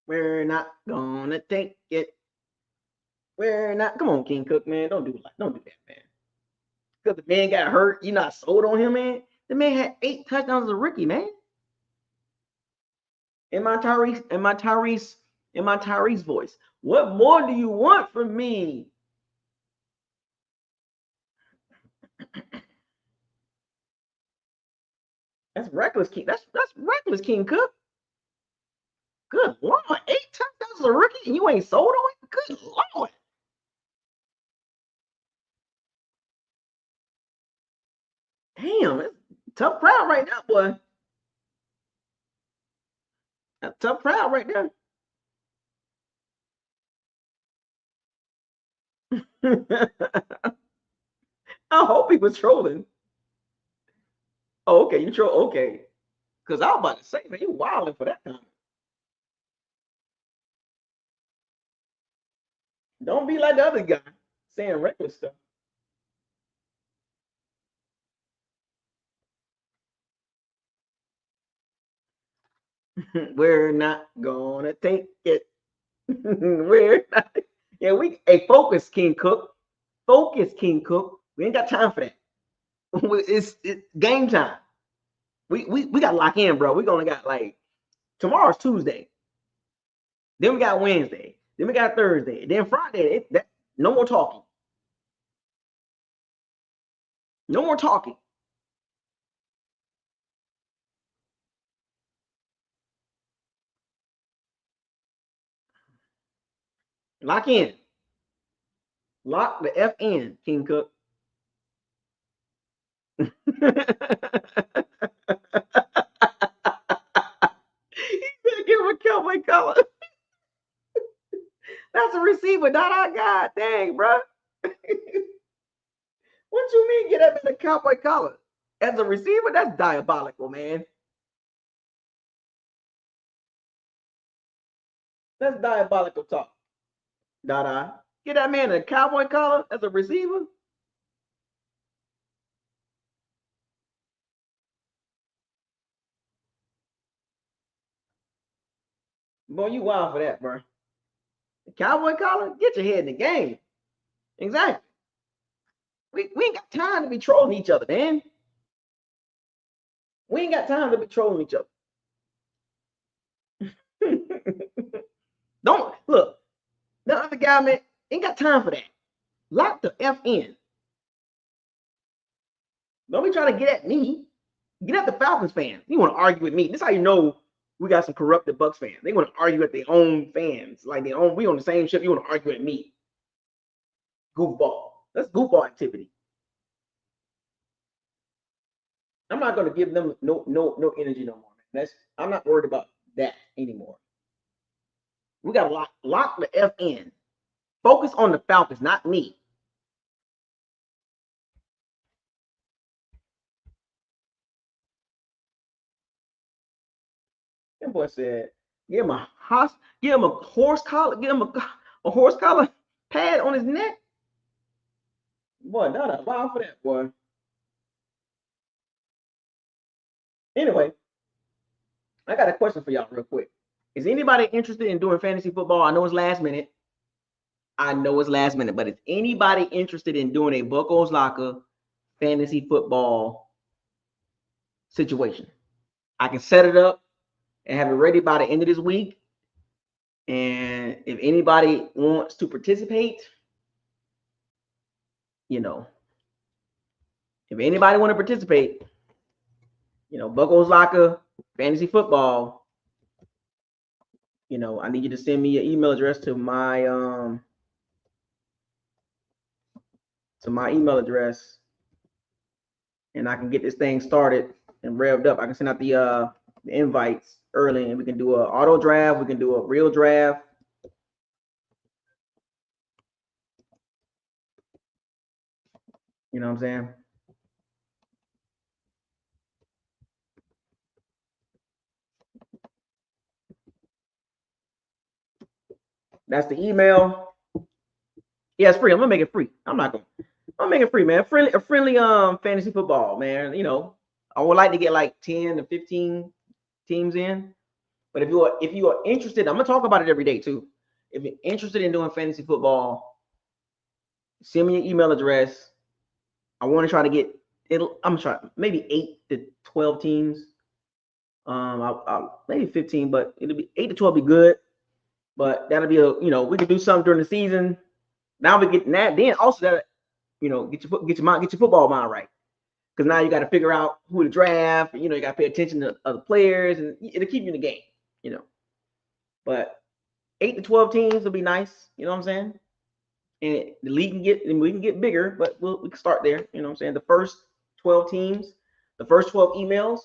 Speaker 1: We're not gonna take it. We're not. Come on, King Cook, man. Don't do that, man. Because the man got hurt, you not sold on him, man. The man had 8 touchdowns as a rookie, man. In my Tyrese voice. What more do you want from me? That's reckless, King. That's reckless, King Cook. Good Lord, 8 touchdowns as a rookie, and you ain't sold on him. Good Lord. Damn, it's a tough crowd right now, boy. A tough crowd right there. I hope he was trolling. Oh, okay, you troll. Okay, because I was about to say, man, you wilding for that comment. Don't be like the other guy saying reckless stuff. We're not gonna take it. We're not. Yeah, focus, King Cook. Focus, King Cook. We ain't got time for that. It's game time. We got to lock in, bro. We gonna got like tomorrow's Tuesday. Then we got Wednesday. Then we got Thursday. Then Friday. No more talking. No more talking. Lock in. Lock the F in, King Cook. He better give him a cowboy color. That's a receiver, not our guy. Dang, bro. What you mean get up in a cowboy collar? As a receiver, that's diabolical, man. That's diabolical talk. Dada. Get that man in a cowboy collar as a receiver? Boy, you wild for that, bro. The cowboy collar? Get your head in the game. Exactly. We ain't got time to be trolling each other, man. We ain't got time to be trolling each other. Don't look. The other guy, man, ain't got time for that. Lock the F in. Don't be trying to get at me. Get at the Falcons fans. You want to argue with me. This is how you know we got some corrupted Bucs fans. They want to argue at their own fans. Like we on the same ship. You want to argue at me. Goofball. That's goofball activity. I'm not gonna give them no energy no more. Man. I'm not worried about that anymore. We gotta lock the F in. Focus on the Falcons, not me. That boy said, give him a horse collar, give him a horse collar pad on his neck. Boy, not a wow for that boy. Anyway, I got a question for y'all real quick. Is anybody interested in doing fantasy football? I know it's last minute. But is anybody interested in doing a Bucos Locker fantasy football situation? I can set it up and have it ready by the end of this week. And if anybody wants to participate, if anybody want to participate, Bucos Locker fantasy football, I need you to send me your email address to my email address, and I can get this thing started and revved up. I can send out the invites early, and we can do an auto draft. We can do a real draft. You know what I'm saying? That's the email. Yeah, it's free. I'm gonna make it free. I'm gonna make it free, man. A friendly fantasy football, man. I would like to get like 10 to 15 teams in. But if you are interested, I'm gonna talk about it every day too. If you're interested in doing fantasy football, send me your email address. I want to try to get it. I'm trying maybe 8 to 12 teams. I'll maybe 15, but it'll be 8 to 12 be good. But that'll be we can do something during the season. Now we get that. Then also that get your football mind right, because now you got to figure out who to draft. You got to pay attention to other players, and it'll keep you in the game. But 8 to 12 teams will be nice. You know what I'm saying? And the league we can get bigger, but we can start there. You know what I'm saying? The first 12 teams, the first 12 emails,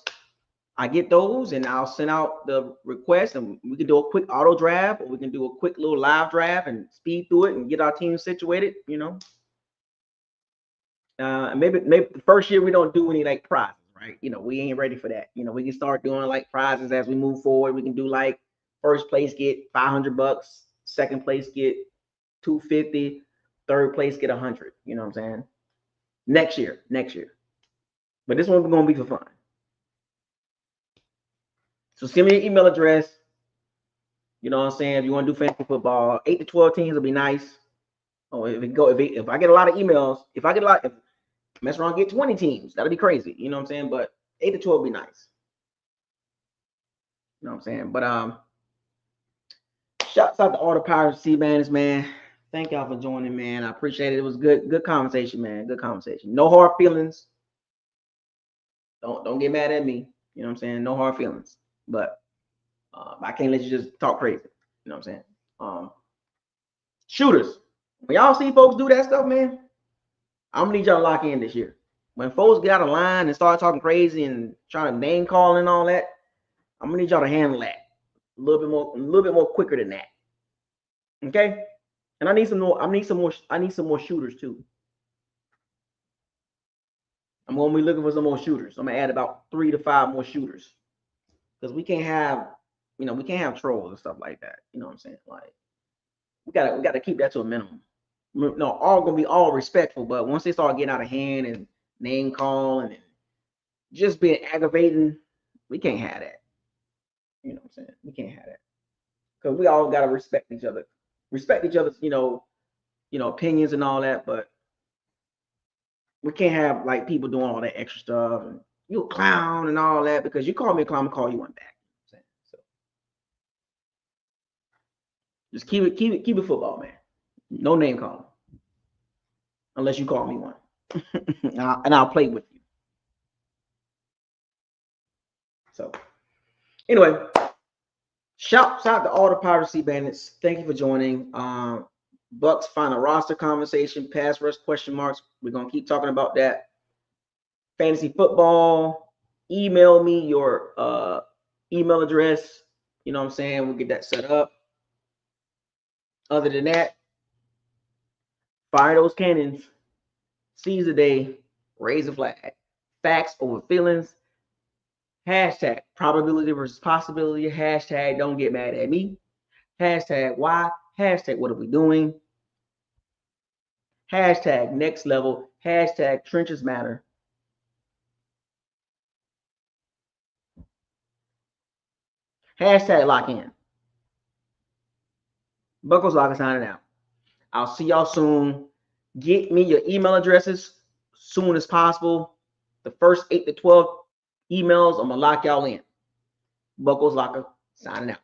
Speaker 1: I get those and I'll send out the request, and we can do a quick auto draft, or we can do a quick little live draft and speed through it and get our team situated. Maybe the first year we don't do any like prizes, right? We ain't ready for that. We can start doing like prizes as we move forward. We can do like first place get $500, second place get $250, third place get $100. You know what I'm saying? Next year. But this one's gonna be for fun. So send me your email address. You know what I'm saying? If you want to do fantasy football, 8 to 12 teams will be nice. Oh, if I get a lot of emails, if mess around, get 20 teams, that'll be crazy. You know what I'm saying? But 8 to 12 will be nice. You know what I'm saying? But shouts out to all the Pirates Sea-Bandits, man. Thank y'all for joining, man. I appreciate it. It was good conversation, man. Good conversation. No hard feelings. Don't get mad at me. You know what I'm saying? No hard feelings. But I can't let you just talk crazy. You know what I'm saying? Shooters. When y'all see folks do that stuff, man, I'm gonna need y'all to lock in this year. When folks get out of line and start talking crazy and trying to name call and all that, I'm gonna need y'all to handle that a little bit more quicker than that. Okay? And I need some more shooters too. I'm gonna be looking for some more shooters. I'm gonna add about 3 to 5 more shooters. Because we can't have trolls and stuff like that. You know what I'm saying? Like we gotta keep that to a minimum. No, all gonna be all respectful, but once they start getting out of hand and name calling and just being aggravating, we can't have that. You know what I'm saying? We can't have that. Because we all gotta respect each other. Respect each other's, opinions and all that, but we can't have like people doing all that extra stuff and you a clown and all that, because you call me a clown, I'm gonna call you one back. You know what I'm saying? So just keep it football, man. No name calling. Unless you call me one. and I'll play with you. So anyway, shout out to all the Piracy Bandits. Thank you for joining. Bucs final roster conversation, pass rush question marks. We're gonna keep talking about that. Fantasy football. Email me your email address. You know what I'm saying? We'll get that set up. Other than that, fire those cannons. Seize the day. Raise the flag. Facts over feelings. Hashtag probability versus possibility. Hashtag don't get mad at me. Hashtag why. Hashtag what are we doing. Hashtag next level. Hashtag trenches matter. Hashtag lock in. Buckles Locker signing out. I'll see y'all soon. Get me your email addresses soon as possible. The first 8 to 12 emails, I'm going to lock y'all in. Buckles Locker signing out.